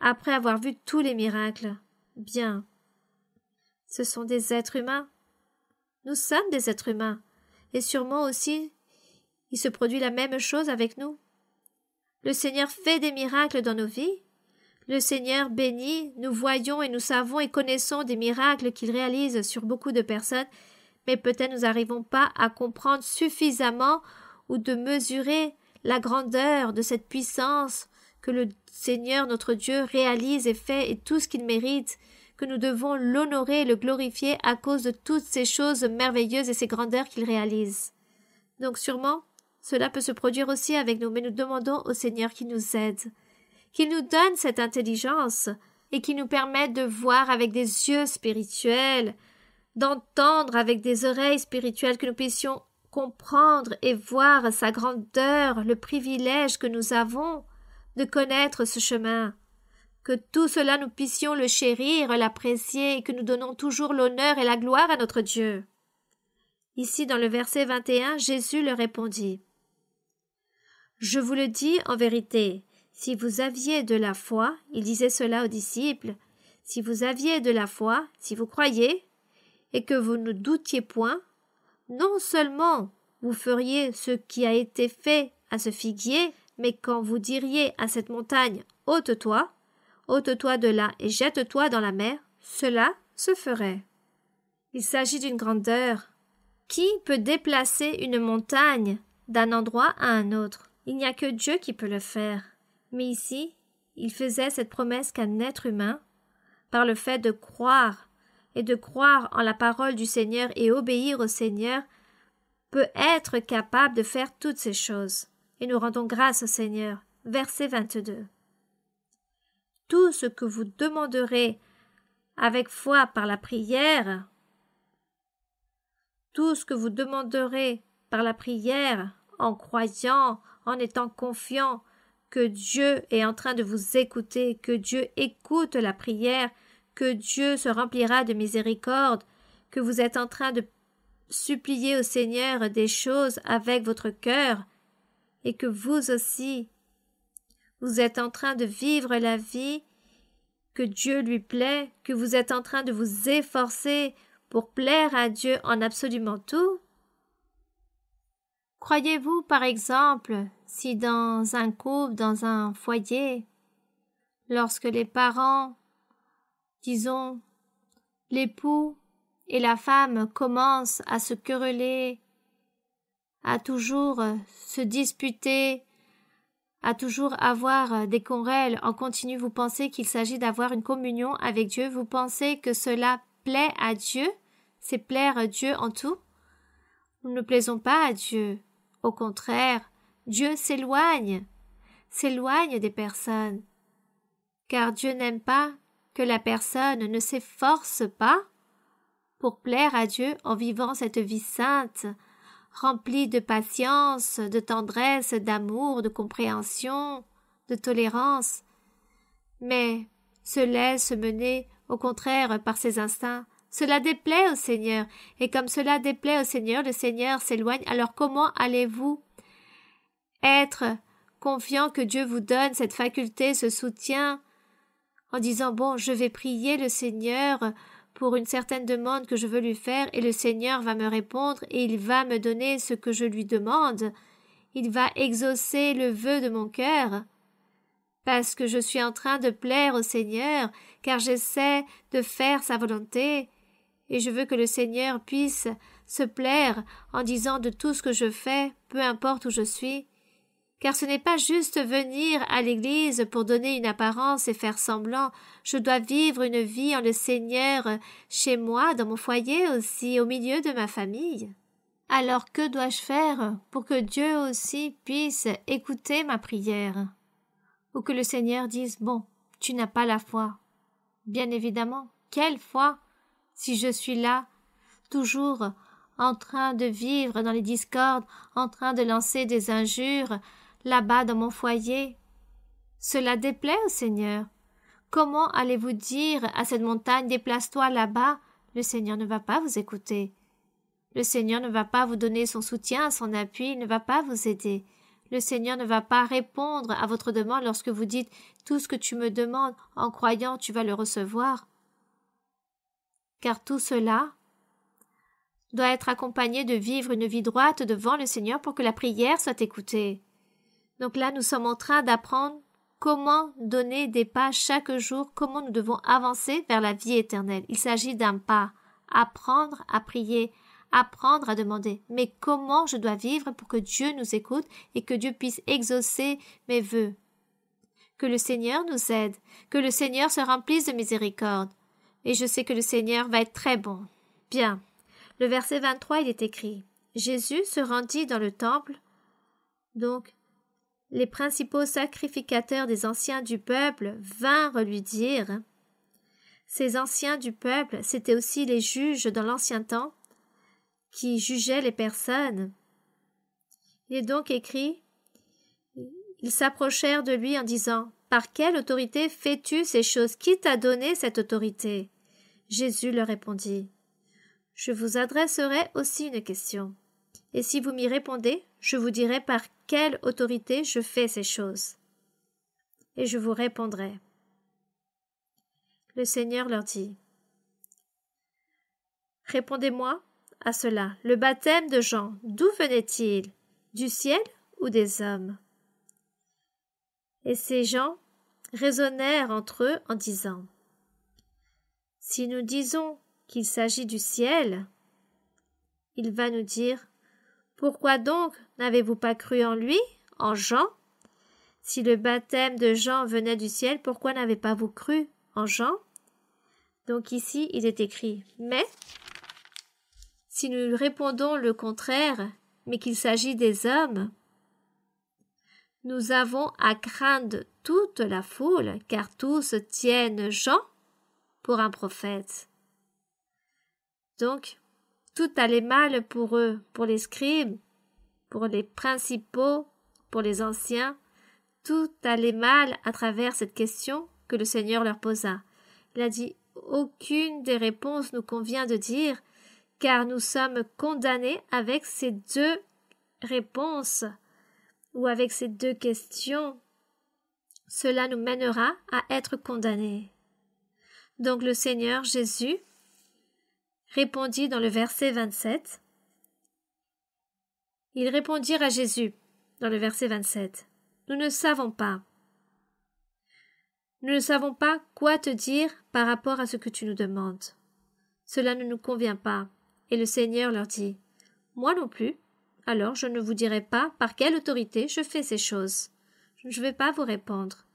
S1: après avoir vu tous les miracles. Bien. Ce sont des êtres humains. Nous sommes des êtres humains. Et sûrement aussi, il se produit la même chose avec nous. Le Seigneur fait des miracles dans nos vies. Le Seigneur bénit, nous voyons et nous savons et connaissons des miracles qu'il réalise sur beaucoup de personnes, mais peut-être nous n'arrivons pas à comprendre suffisamment ou de mesurer la grandeur de cette puissance que le Seigneur notre Dieu réalise et fait et tout ce qu'il mérite, que nous devons l'honorer et le glorifier à cause de toutes ces choses merveilleuses et ces grandeurs qu'il réalise. Donc sûrement, cela peut se produire aussi avec nous, mais nous demandons au Seigneur qu'il nous aide, qu'il nous donne cette intelligence et qu'il nous permette de voir avec des yeux spirituels, d'entendre avec des oreilles spirituelles, que nous puissions comprendre et voir sa grandeur, le privilège que nous avons de connaître ce chemin, que tout cela nous puissions le chérir, l'apprécier et que nous donnons toujours l'honneur et la gloire à notre Dieu. Ici, dans le verset 21, Jésus leur répondit « Je vous le dis en vérité, si vous aviez de la foi, il disait cela aux disciples, si vous aviez de la foi, si vous croyez, et que vous ne doutiez point, non seulement vous feriez ce qui a été fait à ce figuier, mais quand vous diriez à cette montagne « ôte-toi » de là et jette-toi dans la mer, cela se ferait. Il s'agit d'une grandeur. Qui peut déplacer une montagne d'un endroit à un autre? Il n'y a que Dieu qui peut le faire. Mais ici, il faisait cette promesse qu'un être humain, par le fait de croire et de croire en la parole du Seigneur et obéir au Seigneur, peut être capable de faire toutes ces choses. Et nous rendons grâce au Seigneur. Verset 22. Tout ce que vous demanderez avec foi par la prière, tout ce que vous demanderez par la prière, en croyant, en étant confiant que Dieu est en train de vous écouter, que Dieu écoute la prière, que Dieu se remplira de miséricorde, que vous êtes en train de supplier au Seigneur des choses avec votre cœur, et que vous aussi, vous êtes en train de vivre la vie que Dieu lui plaît, que vous êtes en train de vous efforcer pour plaire à Dieu en absolument tout? Croyez-vous, par exemple, si dans un couple, dans un foyer, lorsque les parents, disons, l'époux et la femme commencent à se quereller, à toujours se disputer, à toujours avoir des querelles en continu, vous pensez qu'il s'agit d'avoir une communion avec Dieu? Vous pensez que cela plaît à Dieu? C'est plaire à Dieu en tout? Nous ne plaisons pas à Dieu. Au contraire, Dieu s'éloigne des personnes, car Dieu n'aime pas que la personne ne s'efforce pas pour plaire à Dieu en vivant cette vie sainte, remplie de patience, de tendresse, d'amour, de compréhension, de tolérance, mais se laisse mener au contraire par ses instincts. Cela déplaît au Seigneur, et comme cela déplaît au Seigneur, le Seigneur s'éloigne. Alors comment allez-vous être confiant que Dieu vous donne cette faculté, ce soutien, en disant « Bon, je vais prier le Seigneur pour une certaine demande que je veux lui faire, et le Seigneur va me répondre, et il va me donner ce que je lui demande. Il va exaucer le vœu de mon cœur. » Parce que je suis en train de plaire au Seigneur, car j'essaie de faire sa volonté, et je veux que le Seigneur puisse se plaire en disant de tout ce que je fais, peu importe où je suis. Car ce n'est pas juste venir à l'église pour donner une apparence et faire semblant. Je dois vivre une vie en le Seigneur chez moi, dans mon foyer aussi, au milieu de ma famille. Alors que dois-je faire pour que Dieu aussi puisse écouter ma prière? Ou que le Seigneur dise « Bon, tu n'as pas la foi. » Bien évidemment, quelle foi si je suis là, toujours en train de vivre dans les discordes, en train de lancer des injures, là-bas dans mon foyer? Cela déplaît au Seigneur. Comment allez-vous dire à cette montagne « Déplace-toi là-bas » ? Le Seigneur ne va pas vous écouter. Le Seigneur ne va pas vous donner son soutien, son appui, il ne va pas vous aider. Le Seigneur ne va pas répondre à votre demande lorsque vous dites « Tout ce que tu me demandes, en croyant, tu vas le recevoir. » Car tout cela doit être accompagné de vivre une vie droite devant le Seigneur pour que la prière soit écoutée. Donc là, nous sommes en train d'apprendre comment donner des pas chaque jour, comment nous devons avancer vers la vie éternelle. Il s'agit d'un pas, apprendre à prier, apprendre à demander. Mais comment je dois vivre pour que Dieu nous écoute et que Dieu puisse exaucer mes vœux? Que le Seigneur nous aide, que le Seigneur se remplisse de miséricorde. Et je sais que le Seigneur va être très bon. Bien. Le verset 23, il est écrit « Jésus se rendit dans le temple. » Donc, les principaux sacrificateurs des anciens du peuple vinrent lui dire. Ces anciens du peuple, c'étaient aussi les juges dans l'ancien temps qui jugeaient les personnes. Il est donc écrit, ils s'approchèrent de lui en disant, « Par quelle autorité fais-tu ces choses? Qui t'a donné cette autorité? » Jésus leur répondit, « Je vous adresserai aussi une question. Et si vous m'y répondez, je vous dirai par quelle autorité je fais ces choses. Et je vous répondrai. » Le Seigneur leur dit, « Répondez-moi à cela. Le baptême de Jean, d'où venait-il? Du ciel ou des hommes? » Et ces gens raisonnèrent entre eux en disant, « Si nous disons qu'il s'agit du ciel, il va nous dire, « Pourquoi donc n'avez-vous pas cru en lui, en Jean? Si le baptême de Jean venait du ciel, pourquoi n'avez pas vous cru en Jean? » Donc ici, il est écrit, « Mais si nous répondons le contraire, mais qu'il s'agit des hommes, nous avons à craindre toute la foule, car tous tiennent Jean pour un prophète. » Donc, tout allait mal pour eux, pour les scribes, pour les principaux, pour les anciens. Tout allait mal à travers cette question que le Seigneur leur posa. Il a dit, aucune des réponses nous convient de dire, car nous sommes condamnés avec ces deux réponses ou avec ces deux questions. Cela nous mènera à être condamnés. Donc le Seigneur Jésus répondit dans le verset 27. Ils répondirent à Jésus dans le verset 27. Nous ne savons pas. Nous ne savons pas quoi te dire par rapport à ce que tu nous demandes. Cela ne nous convient pas. Et le Seigneur leur dit, moi non plus, alors je ne vous dirai pas par quelle autorité je fais ces choses. Je ne vais pas vous répondre.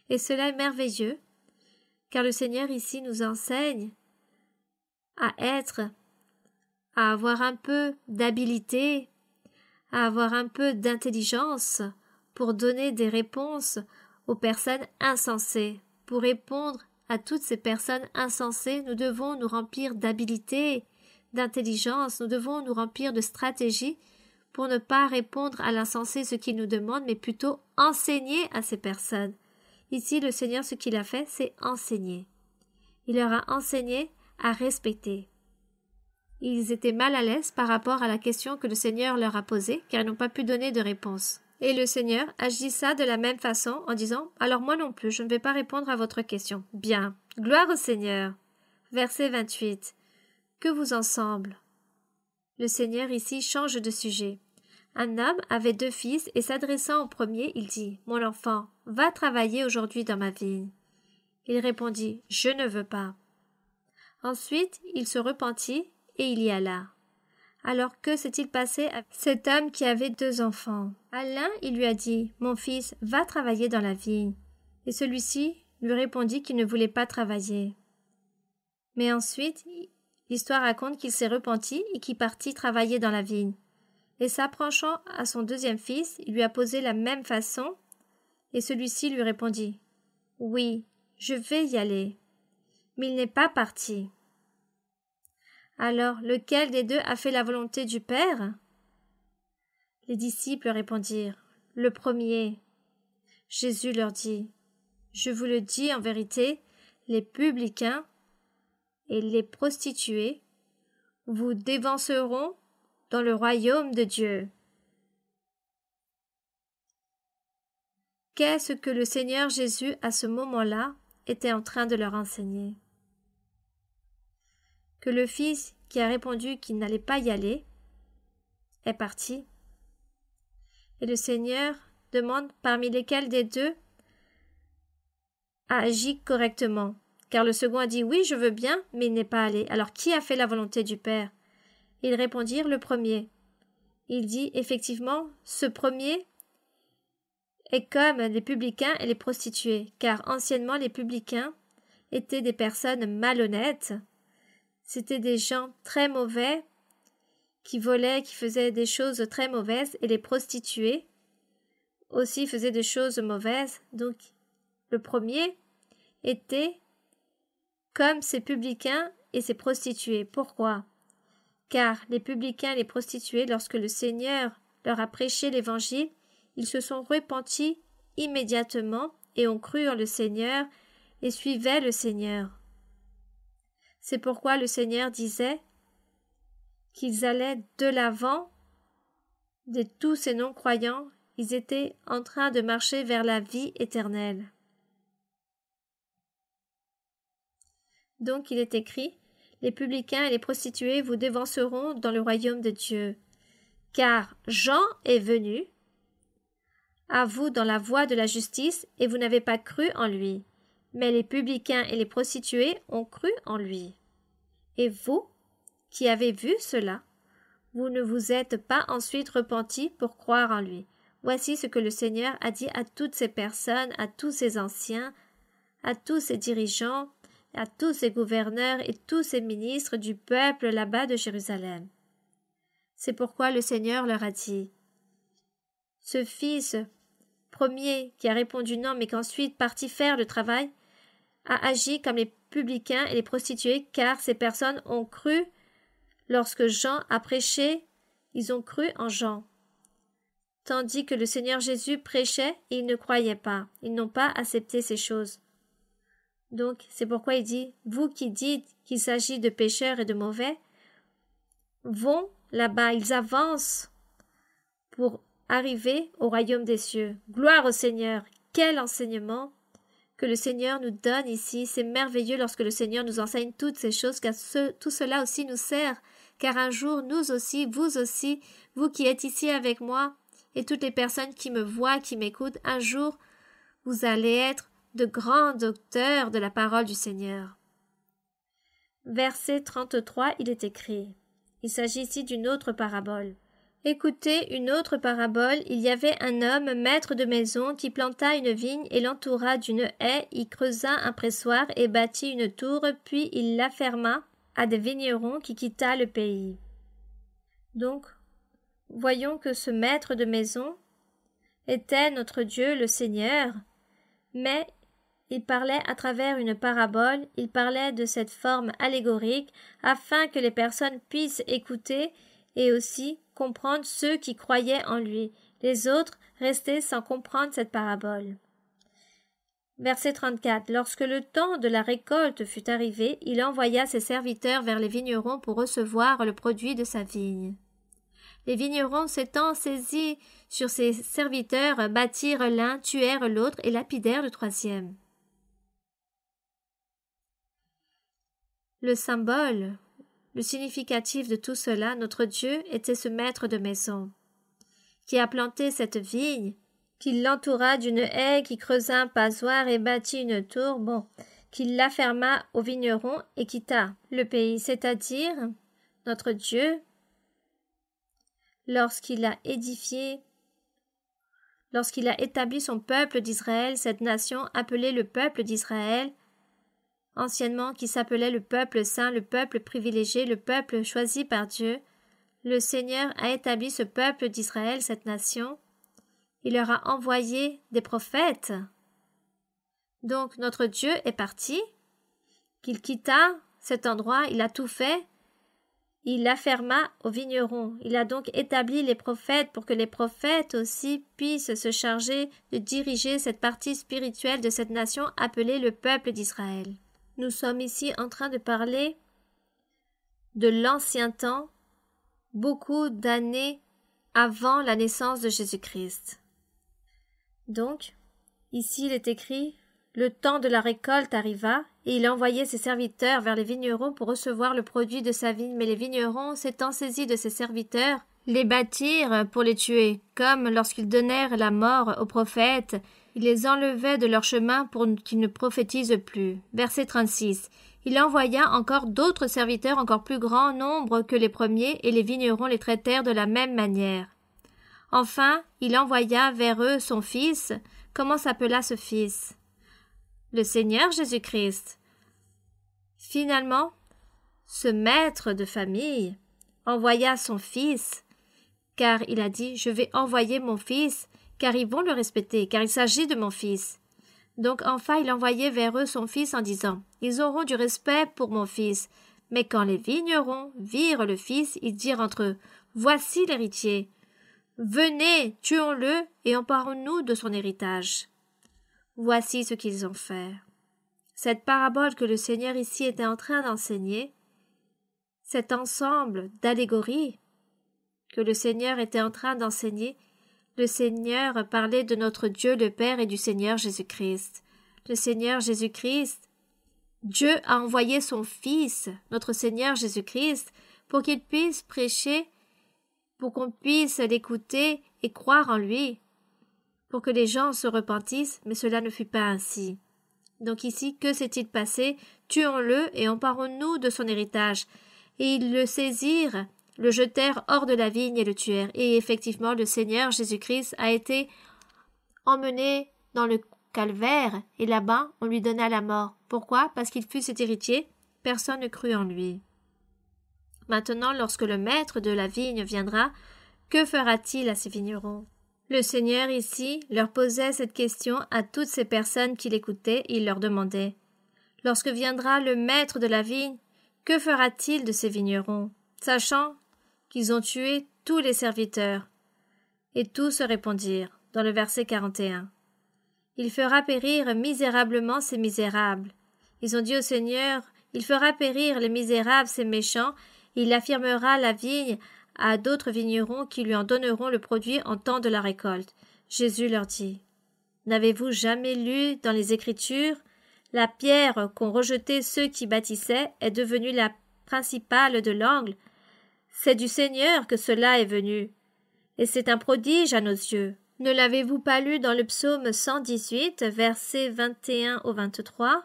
S1: Et cela est merveilleux, car le Seigneur ici nous enseigne à avoir un peu d'habileté, à avoir un peu d'intelligence pour donner des réponses aux personnes insensées. Pour répondre à toutes ces personnes insensées, nous devons nous remplir d'habileté, d'intelligence, nous devons nous remplir de stratégie pour ne pas répondre à l'insensé ce qu'il nous demande, mais plutôt enseigner à ces personnes. Ici, le Seigneur, ce qu'il a fait, c'est enseigner. Il leur a enseigné à respecter. Ils étaient mal à l'aise par rapport à la question que le Seigneur leur a posée, car ils n'ont pas pu donner de réponse. Et le Seigneur agissa de la même façon en disant « Alors moi non plus, je ne vais pas répondre à votre question. » Bien. Gloire au Seigneur. Verset 28. Que vous en semble? Le Seigneur ici change de sujet. Un homme avait 2 fils et s'adressant au premier, il dit « Mon enfant, va travailler aujourd'hui dans ma vigne. » Il répondit « Je ne veux pas. » Ensuite, il se repentit et il y alla. Alors que s'est-il passé à cet homme qui avait 2 enfants? À l'un, il lui a dit « Mon fils, va travailler dans la vigne. » Et celui-ci lui répondit qu'il ne voulait pas travailler. Mais ensuite, l'histoire raconte qu'il s'est repenti et qu'il partit travailler dans la vigne. Et s'approchant à son 2e fils, il lui a posé la même façon, Et celui-ci lui répondit: Oui, je vais y aller. Mais il n'est pas parti. Alors, lequel des deux a fait la volonté du Père? Les disciples répondirent: Le premier. Jésus leur dit: Je vous le dis en vérité, les publicains et les prostituées vous dévanceront dans le royaume de Dieu. Qu'est-ce que le Seigneur Jésus, à ce moment-là, était en train de leur enseigner? Que le Fils, qui a répondu qu'il n'allait pas y aller, est parti. Et le Seigneur demande parmi lesquels des deux a agi correctement. Car le second a dit: Oui, je veux bien, mais il n'est pas allé. Alors qui a fait la volonté du Père? Ils répondirent: Le premier. Il dit: Effectivement, ce premier est comme les publicains et les prostituées, car anciennement les publicains étaient des personnes malhonnêtes, c'étaient des gens très mauvais, qui volaient, qui faisaient des choses très mauvaises, et les prostituées aussi faisaient des choses mauvaises. Donc le premier était comme ces publicains et ces prostituées. Pourquoi? Car les publicains et les prostituées, lorsque le Seigneur leur a prêché l'Évangile, ils se sont repentis immédiatement et ont cru en le Seigneur et suivaient le Seigneur. C'est pourquoi le Seigneur disait qu'ils allaient de l'avant de tous ces non-croyants, ils étaient en train de marcher vers la vie éternelle. Donc il est écrit: Les publicains et les prostituées vous dévanceront dans le royaume de Dieu. Car Jean est venu à vous dans la voie de la justice, et vous n'avez pas cru en lui. Mais les publicains et les prostituées ont cru en lui. Et vous, qui avez vu cela, vous ne vous êtes pas ensuite repentis pour croire en lui. Voici ce que le Seigneur a dit à toutes ces personnes, à tous ces anciens, à tous ces dirigeants, à tous ces gouverneurs et tous ces ministres du peuple là-bas de Jérusalem. C'est pourquoi le Seigneur leur a dit: Ce fils premier qui a répondu non, mais qu'ensuite parti faire le travail, a agi comme les publicains et les prostituées, car ces personnes ont cru lorsque Jean a prêché, ils ont cru en Jean. Tandis que le Seigneur Jésus prêchait et ils ne croyaient pas, ils n'ont pas accepté ces choses. Donc c'est pourquoi il dit: Vous qui dites qu'il s'agit de pécheurs et de mauvais, vont là-bas, ils avancent pour arriver au royaume des cieux. Gloire au Seigneur! Quel enseignement que le Seigneur nous donne ici! C'est merveilleux lorsque le Seigneur nous enseigne toutes ces choses, car tout cela aussi nous sert, car un jour, nous aussi, vous qui êtes ici avec moi, et toutes les personnes qui me voient, qui m'écoutent, un jour, vous allez être de grands docteurs de la parole du Seigneur. Verset 33, il est écrit. Il s'agit ici d'une autre parabole. Écoutez une autre parabole. Il y avait un homme, maître de maison, qui planta une vigne et l'entoura d'une haie, y creusa un pressoir et bâtit une tour, puis il la ferma à des vignerons qui quitta le pays. Donc, voyons que ce maître de maison était notre Dieu, le Seigneur, mais il parlait à travers une parabole, il parlait de cette forme allégorique afin que les personnes puissent écouter et aussi comprendre ceux qui croyaient en lui. Les autres restaient sans comprendre cette parabole. Verset 34. Lorsque le temps de la récolte fut arrivé, il envoya ses serviteurs vers les vignerons pour recevoir le produit de sa vigne. Les vignerons s'étant saisis sur ses serviteurs, battirent l'un, tuèrent l'autre et lapidèrent le troisième. Le symbole, le significatif de tout cela, notre Dieu était ce maître de maison, qui a planté cette vigne, qui l'entoura d'une haie, qui creusa un passoire et bâtit une tour, qui la ferma aux vignerons et quitta le pays, c'est-à-dire notre Dieu, lorsqu'il a établi son peuple d'Israël, cette nation appelée le peuple d'Israël, anciennement qui s'appelait le peuple saint, le peuple privilégié, le peuple choisi par Dieu, le Seigneur a établi ce peuple d'Israël, cette nation, Il leur a envoyé des prophètes. Donc notre Dieu est parti, qu'il quitta cet endroit, il a tout fait, il l'afferma aux vignerons. Il a donc établi les prophètes pour que les prophètes aussi puissent se charger de diriger cette partie spirituelle de cette nation appelée le peuple d'Israël. Nous sommes ici en train de parler de l'ancien temps, beaucoup d'années avant la naissance de Jésus-Christ. Donc, ici il est écrit « Le temps de la récolte arriva, et il envoyait ses serviteurs vers les vignerons pour recevoir le produit de sa vigne. Mais les vignerons, s'étant saisis de ses serviteurs, les battirent pour les tuer. Comme lorsqu'ils donnèrent la mort aux prophètes, ils les enlevaient de leur chemin pour qu'ils ne prophétisent plus. » Verset 36. Il envoya encore d'autres serviteurs encore plus grand nombre que les premiers, et les vignerons les traitèrent de la même manière. Enfin, il envoya vers eux son fils. Comment s'appela ce fils? Le Seigneur Jésus-Christ. Finalement, ce maître de famille envoya son fils, car il a dit « Je vais envoyer mon fils, car ils vont le respecter, car il s'agit de mon fils. » Donc enfin il envoyait vers eux son fils en disant « Ils auront du respect pour mon fils. » Mais quand les vignerons virent le fils, ils dirent entre eux « Voici l'héritier. Venez, tuons-le et emparons-nous de son héritage. » Voici ce qu'ils ont fait. Cette parabole que le Seigneur ici était en train d'enseigner, cet ensemble d'allégories que le Seigneur était en train d'enseigner, le Seigneur parlait de notre Dieu le Père et du Seigneur Jésus-Christ. Le Seigneur Jésus-Christ, Dieu a envoyé son Fils, notre Seigneur Jésus-Christ, pour qu'il puisse prêcher, pour qu'on puisse l'écouter et croire en lui, pour que les gens se repentissent, mais cela ne fut pas ainsi. Donc ici, que s'est-il passé? Tuons-le et emparons-nous de son héritage. Et ils le saisirent, le jetèrent hors de la vigne et le tuèrent. Et effectivement, le Seigneur Jésus-Christ a été emmené dans le calvaire, et là-bas, on lui donna la mort. Pourquoi? Parce qu'il fut cet héritier. Personne ne crut en lui. Maintenant, lorsque le maître de la vigne viendra, que fera-t-il à ces vignerons? Le Seigneur ici leur posait cette question à toutes ces personnes qui l'écoutaient et il leur demandait « Lorsque viendra le maître de la vigne, que fera-t-il de ces vignerons ?» Sachant qu'ils ont tué tous les serviteurs. Et tous se répondirent, dans le verset 41. « Il fera périr misérablement ces misérables. » Ils ont dit au Seigneur « Il fera périr les misérables, ces méchants, et il affirmera la vigne à d'autres vignerons qui lui en donneront le produit en temps de la récolte. » Jésus leur dit « N'avez-vous jamais lu dans les Écritures, la pierre qu'ont rejetée ceux qui bâtissaient est devenue la principale de l'angle. C'est du Seigneur que cela est venu, et c'est un prodige à nos yeux. Ne l'avez-vous pas lu dans le psaume 118, versets 21 au 23 ?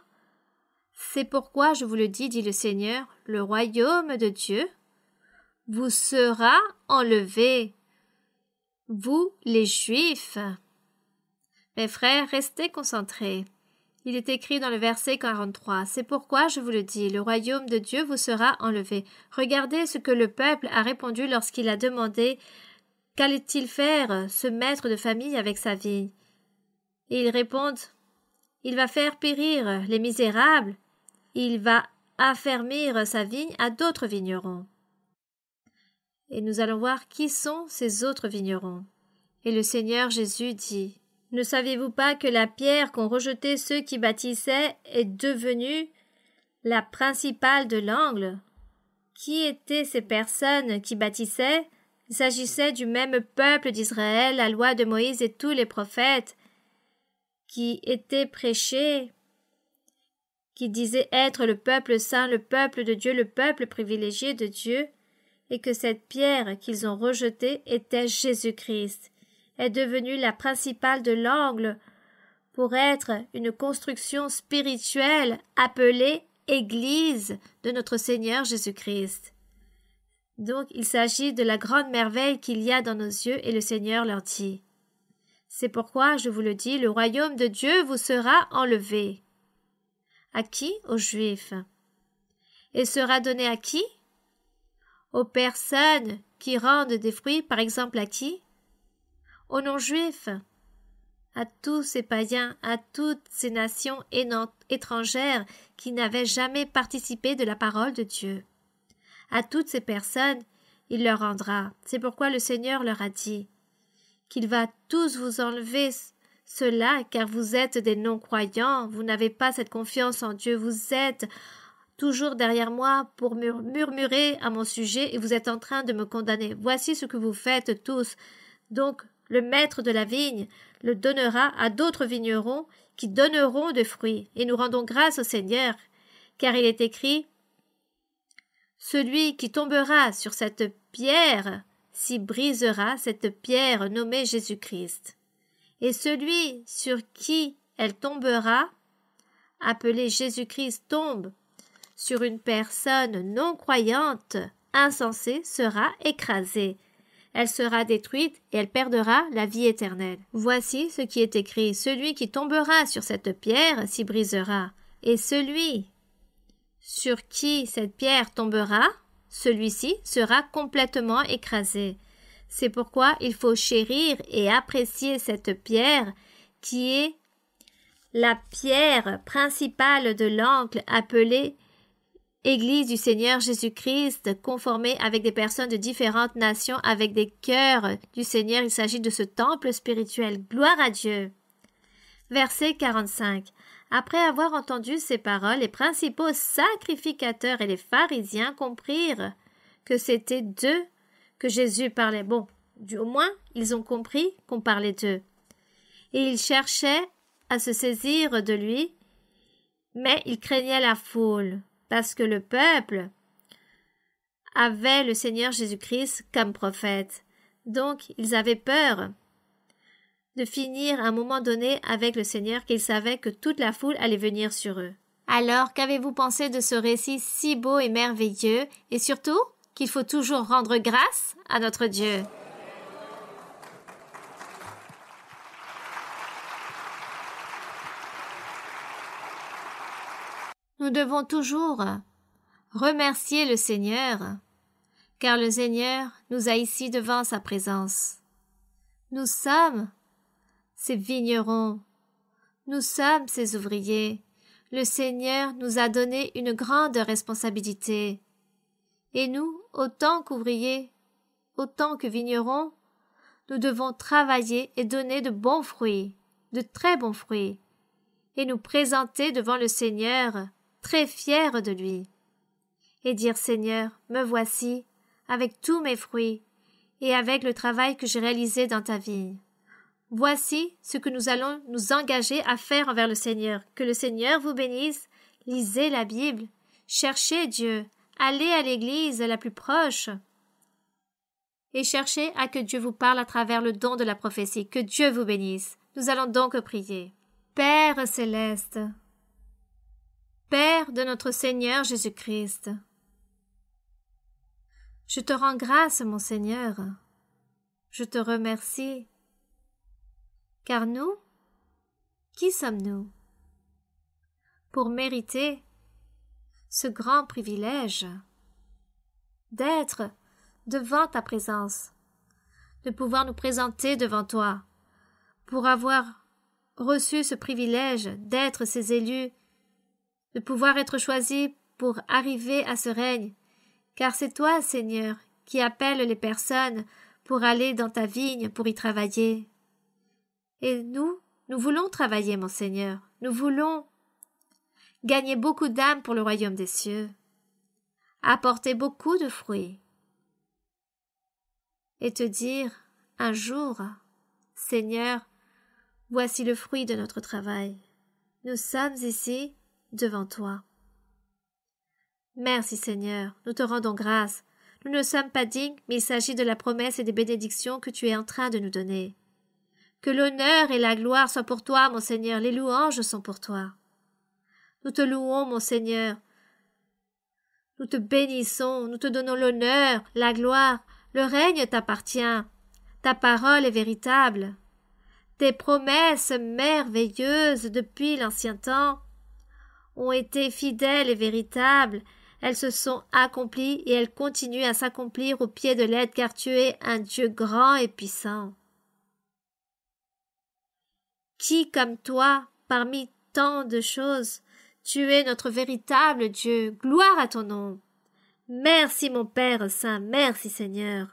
S1: C'est pourquoi je vous le dis, dit le Seigneur, le royaume de Dieu vous sera enlevé, vous les Juifs. Mes frères, restez concentrés. Il est écrit dans le verset 43, « C'est pourquoi je vous le dis, le royaume de Dieu vous sera enlevé. » Regardez ce que le peuple a répondu lorsqu'il a demandé « Qu'allait-il faire, ce maître de famille, avec sa vigne ?» Et ils répondent « Il va faire périr les misérables, il va affermir sa vigne à d'autres vignerons. » Et nous allons voir qui sont ces autres vignerons. Et le Seigneur Jésus dit, « Ne saviez-vous pas que la pierre qu'ont rejetée ceux qui bâtissaient est devenue la principale de l'angle? » Qui étaient ces personnes qui bâtissaient? Il s'agissait du même peuple d'Israël, la loi de Moïse et tous les prophètes qui étaient prêchés, qui disaient être le peuple saint, le peuple de Dieu, le peuple privilégié de Dieu, et que cette pierre qu'ils ont rejetée était Jésus-Christ, est devenue la principale de l'angle pour être une construction spirituelle appelée Église de notre Seigneur Jésus-Christ. Donc il s'agit de la grande merveille qu'il y a dans nos yeux et le Seigneur leur dit « C'est pourquoi, je vous le dis, le royaume de Dieu vous sera enlevé. » À qui? Aux Juifs. Et sera donné à qui? Aux personnes qui rendent des fruits, par exemple à qui? Aux non-juifs. à tous ces païens, à toutes ces nations étrangères qui n'avaient jamais participé de la parole de Dieu. À toutes ces personnes, il leur rendra. C'est pourquoi le Seigneur leur a dit qu'il va tous vous enlever cela, car vous êtes des non-croyants, vous n'avez pas cette confiance en Dieu, vous êtes toujours derrière moi pour murmurer à mon sujet et vous êtes en train de me condamner. Voici ce que vous faites tous. Donc, le maître de la vigne le donnera à d'autres vignerons qui donneront des fruits. Et nous rendons grâce au Seigneur, car il est écrit « Celui qui tombera sur cette pierre s'y brisera, cette pierre nommée Jésus-Christ. Et celui sur qui elle tombera, appelé Jésus-Christ, tombe sur une personne non-croyante, insensée, sera écrasée. Elle sera détruite et elle perdra la vie éternelle. Voici ce qui est écrit. Celui qui tombera sur cette pierre s'y brisera. Et celui sur qui cette pierre tombera, celui-ci sera complètement écrasé. C'est pourquoi il faut chérir et apprécier cette pierre qui est la pierre principale de l'angle appelée Église du Seigneur Jésus-Christ, conformée avec des personnes de différentes nations, avec des cœurs du Seigneur. Il s'agit de ce temple spirituel. Gloire à Dieu. Verset 45. Après avoir entendu ces paroles, les principaux sacrificateurs et les pharisiens comprirent que c'était d'eux que Jésus parlait. Bon, au moins, ils ont compris qu'on parlait d'eux. Et ils cherchaient à se saisir de lui, mais ils craignaient la foule, parce que le peuple avait le Seigneur Jésus-Christ comme prophète. Donc, ils avaient peur de finir à un moment donné avec le Seigneur, qu'ils savaient que toute la foule allait venir sur eux. Alors, qu'avez-vous pensé de ce récit si beau et merveilleux, et surtout qu'il faut toujours rendre grâce à notre Dieu? Nous devons toujours remercier le Seigneur, car le Seigneur nous a ici devant sa présence. Nous sommes ses vignerons, nous sommes ses ouvriers. Le Seigneur nous a donné une grande responsabilité. Et nous, autant qu'ouvriers, autant que vignerons, nous devons travailler et donner de bons fruits, de très bons fruits, et nous présenter devant le Seigneur très fiers de lui, et dire « Seigneur, me voici, avec tous mes fruits, et avec le travail que j'ai réalisé dans ta vigne. Voici ce que nous allons nous engager à faire envers le Seigneur. Que le Seigneur vous bénisse. Lisez la Bible, cherchez Dieu, allez à l'église la plus proche, et cherchez à que Dieu vous parle à travers le don de la prophétie. Que Dieu vous bénisse. Nous allons donc prier. Père céleste, Père de notre Seigneur Jésus-Christ, je te rends grâce, mon Seigneur. Je te remercie. Car nous, qui sommes-nous pour mériter ce grand privilège d'être devant ta présence, de pouvoir nous présenter devant toi, pour avoir reçu ce privilège d'être ses élus, de pouvoir être choisis pour arriver à ce règne, car c'est toi, Seigneur, qui appelles les personnes pour aller dans ta vigne, pour y travailler. Et nous voulons travailler, mon Seigneur, nous voulons gagner beaucoup d'âmes pour le royaume des cieux, apporter beaucoup de fruits, et te dire un jour, Seigneur, voici le fruit de notre travail. Nous sommes ici devant toi. Merci Seigneur, nous te rendons grâce. Nous ne sommes pas dignes, mais il s'agit de la promesse et des bénédictions que tu es en train de nous donner. Que l'honneur et la gloire soient pour toi, mon Seigneur, les louanges sont pour toi. Nous te louons, mon Seigneur. Nous te bénissons, nous te donnons l'honneur, la gloire. Le règne t'appartient. Ta parole est véritable. Tes promesses merveilleuses depuis l'ancien temps ont été fidèles et véritables. Elles se sont accomplies et elles continuent à s'accomplir au pied de l'aide, car tu es un Dieu grand et puissant. Qui comme toi, parmi tant de choses, tu es notre véritable Dieu. Gloire à ton nom. Merci mon Père Saint, merci Seigneur.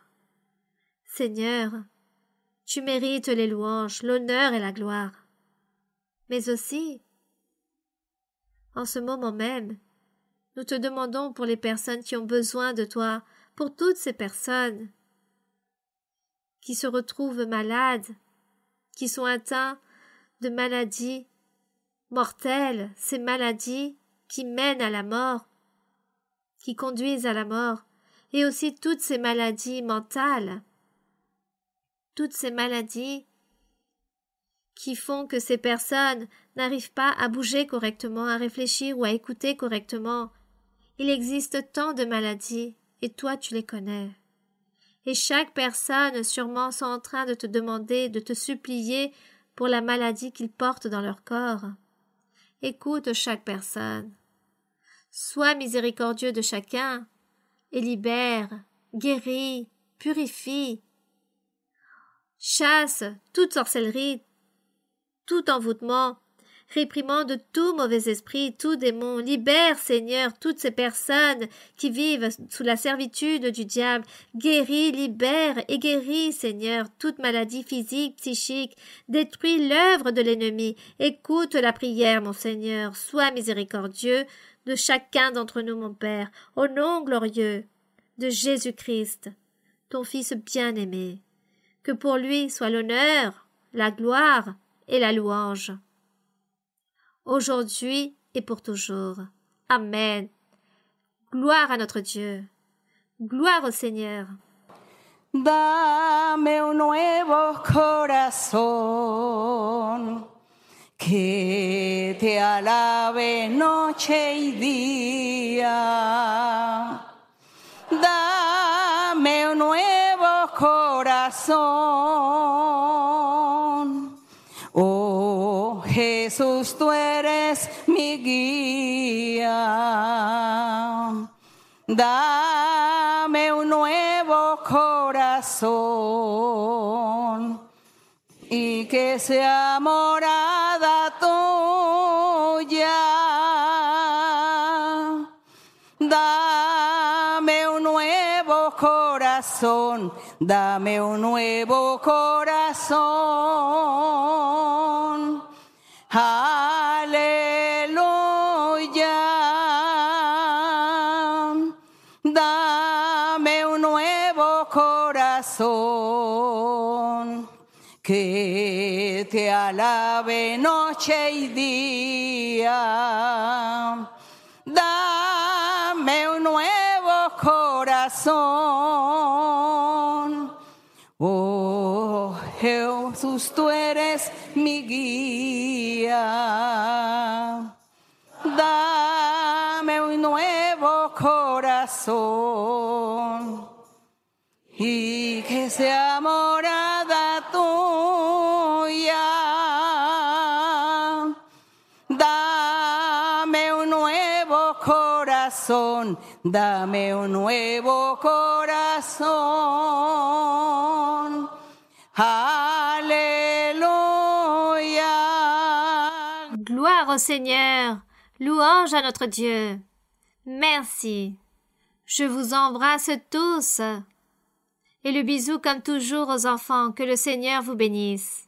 S1: Seigneur, tu mérites les louanges, l'honneur et la gloire. Mais aussi, en ce moment même, nous te demandons pour les personnes qui ont besoin de toi, pour toutes ces personnes qui se retrouvent malades, qui sont atteints de maladies mortelles, ces maladies qui mènent à la mort, qui conduisent à la mort, et aussi toutes ces maladies mentales, toutes ces maladies qui font que ces personnes n'arrivent pas à bouger correctement, à réfléchir ou à écouter correctement. Il existe tant de maladies, et toi tu les connais. Et chaque personne sûrement sont en train de te demander, de te supplier pour la maladie qu'ils portent dans leur corps. Écoute chaque personne. Sois miséricordieux de chacun, et libère, guéris, purifie. Chasse toute sorcellerie, tout envoûtement, réprimande tout mauvais esprit, tout démon. Libère, Seigneur, toutes ces personnes qui vivent sous la servitude du diable. Guéris, libère et guéris, Seigneur, toute maladie physique, psychique. Détruis l'œuvre de l'ennemi. Écoute la prière, mon Seigneur. Sois miséricordieux de chacun d'entre nous, mon Père, au nom glorieux de Jésus-Christ, ton Fils bien-aimé. Que pour lui soit l'honneur, la gloire et la louange, aujourd'hui et pour toujours. Amen. Gloire à notre Dieu. Gloire au Seigneur.
S2: Dame un nuevo corazón que te alabe noche y día. Dame un nuevo corazón. Oh Jesús, tú eres mi guía. Dame un nuevo corazón y que sea morada tuya. Dame un nuevo corazón, dame un nuevo corazón. Aleluya. Dame un nuevo corazón que te alabe noche y día. Dame un nuevo corazón. Oh Jesús, tú eres mi guía. Dame un nuevo corazón y que sea morada tuya. Dame un nuevo corazón, dame un nuevo corazón. Alléluia.
S1: Gloire au Seigneur. Louange à notre Dieu. Merci. Je vous embrasse tous. Et le bisou comme toujours aux enfants. Que le Seigneur vous bénisse.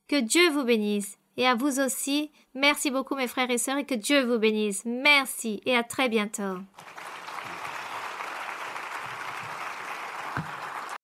S1: Que Dieu vous bénisse. Et à vous aussi. Merci beaucoup mes frères et sœurs et que Dieu vous bénisse. Merci et à très bientôt.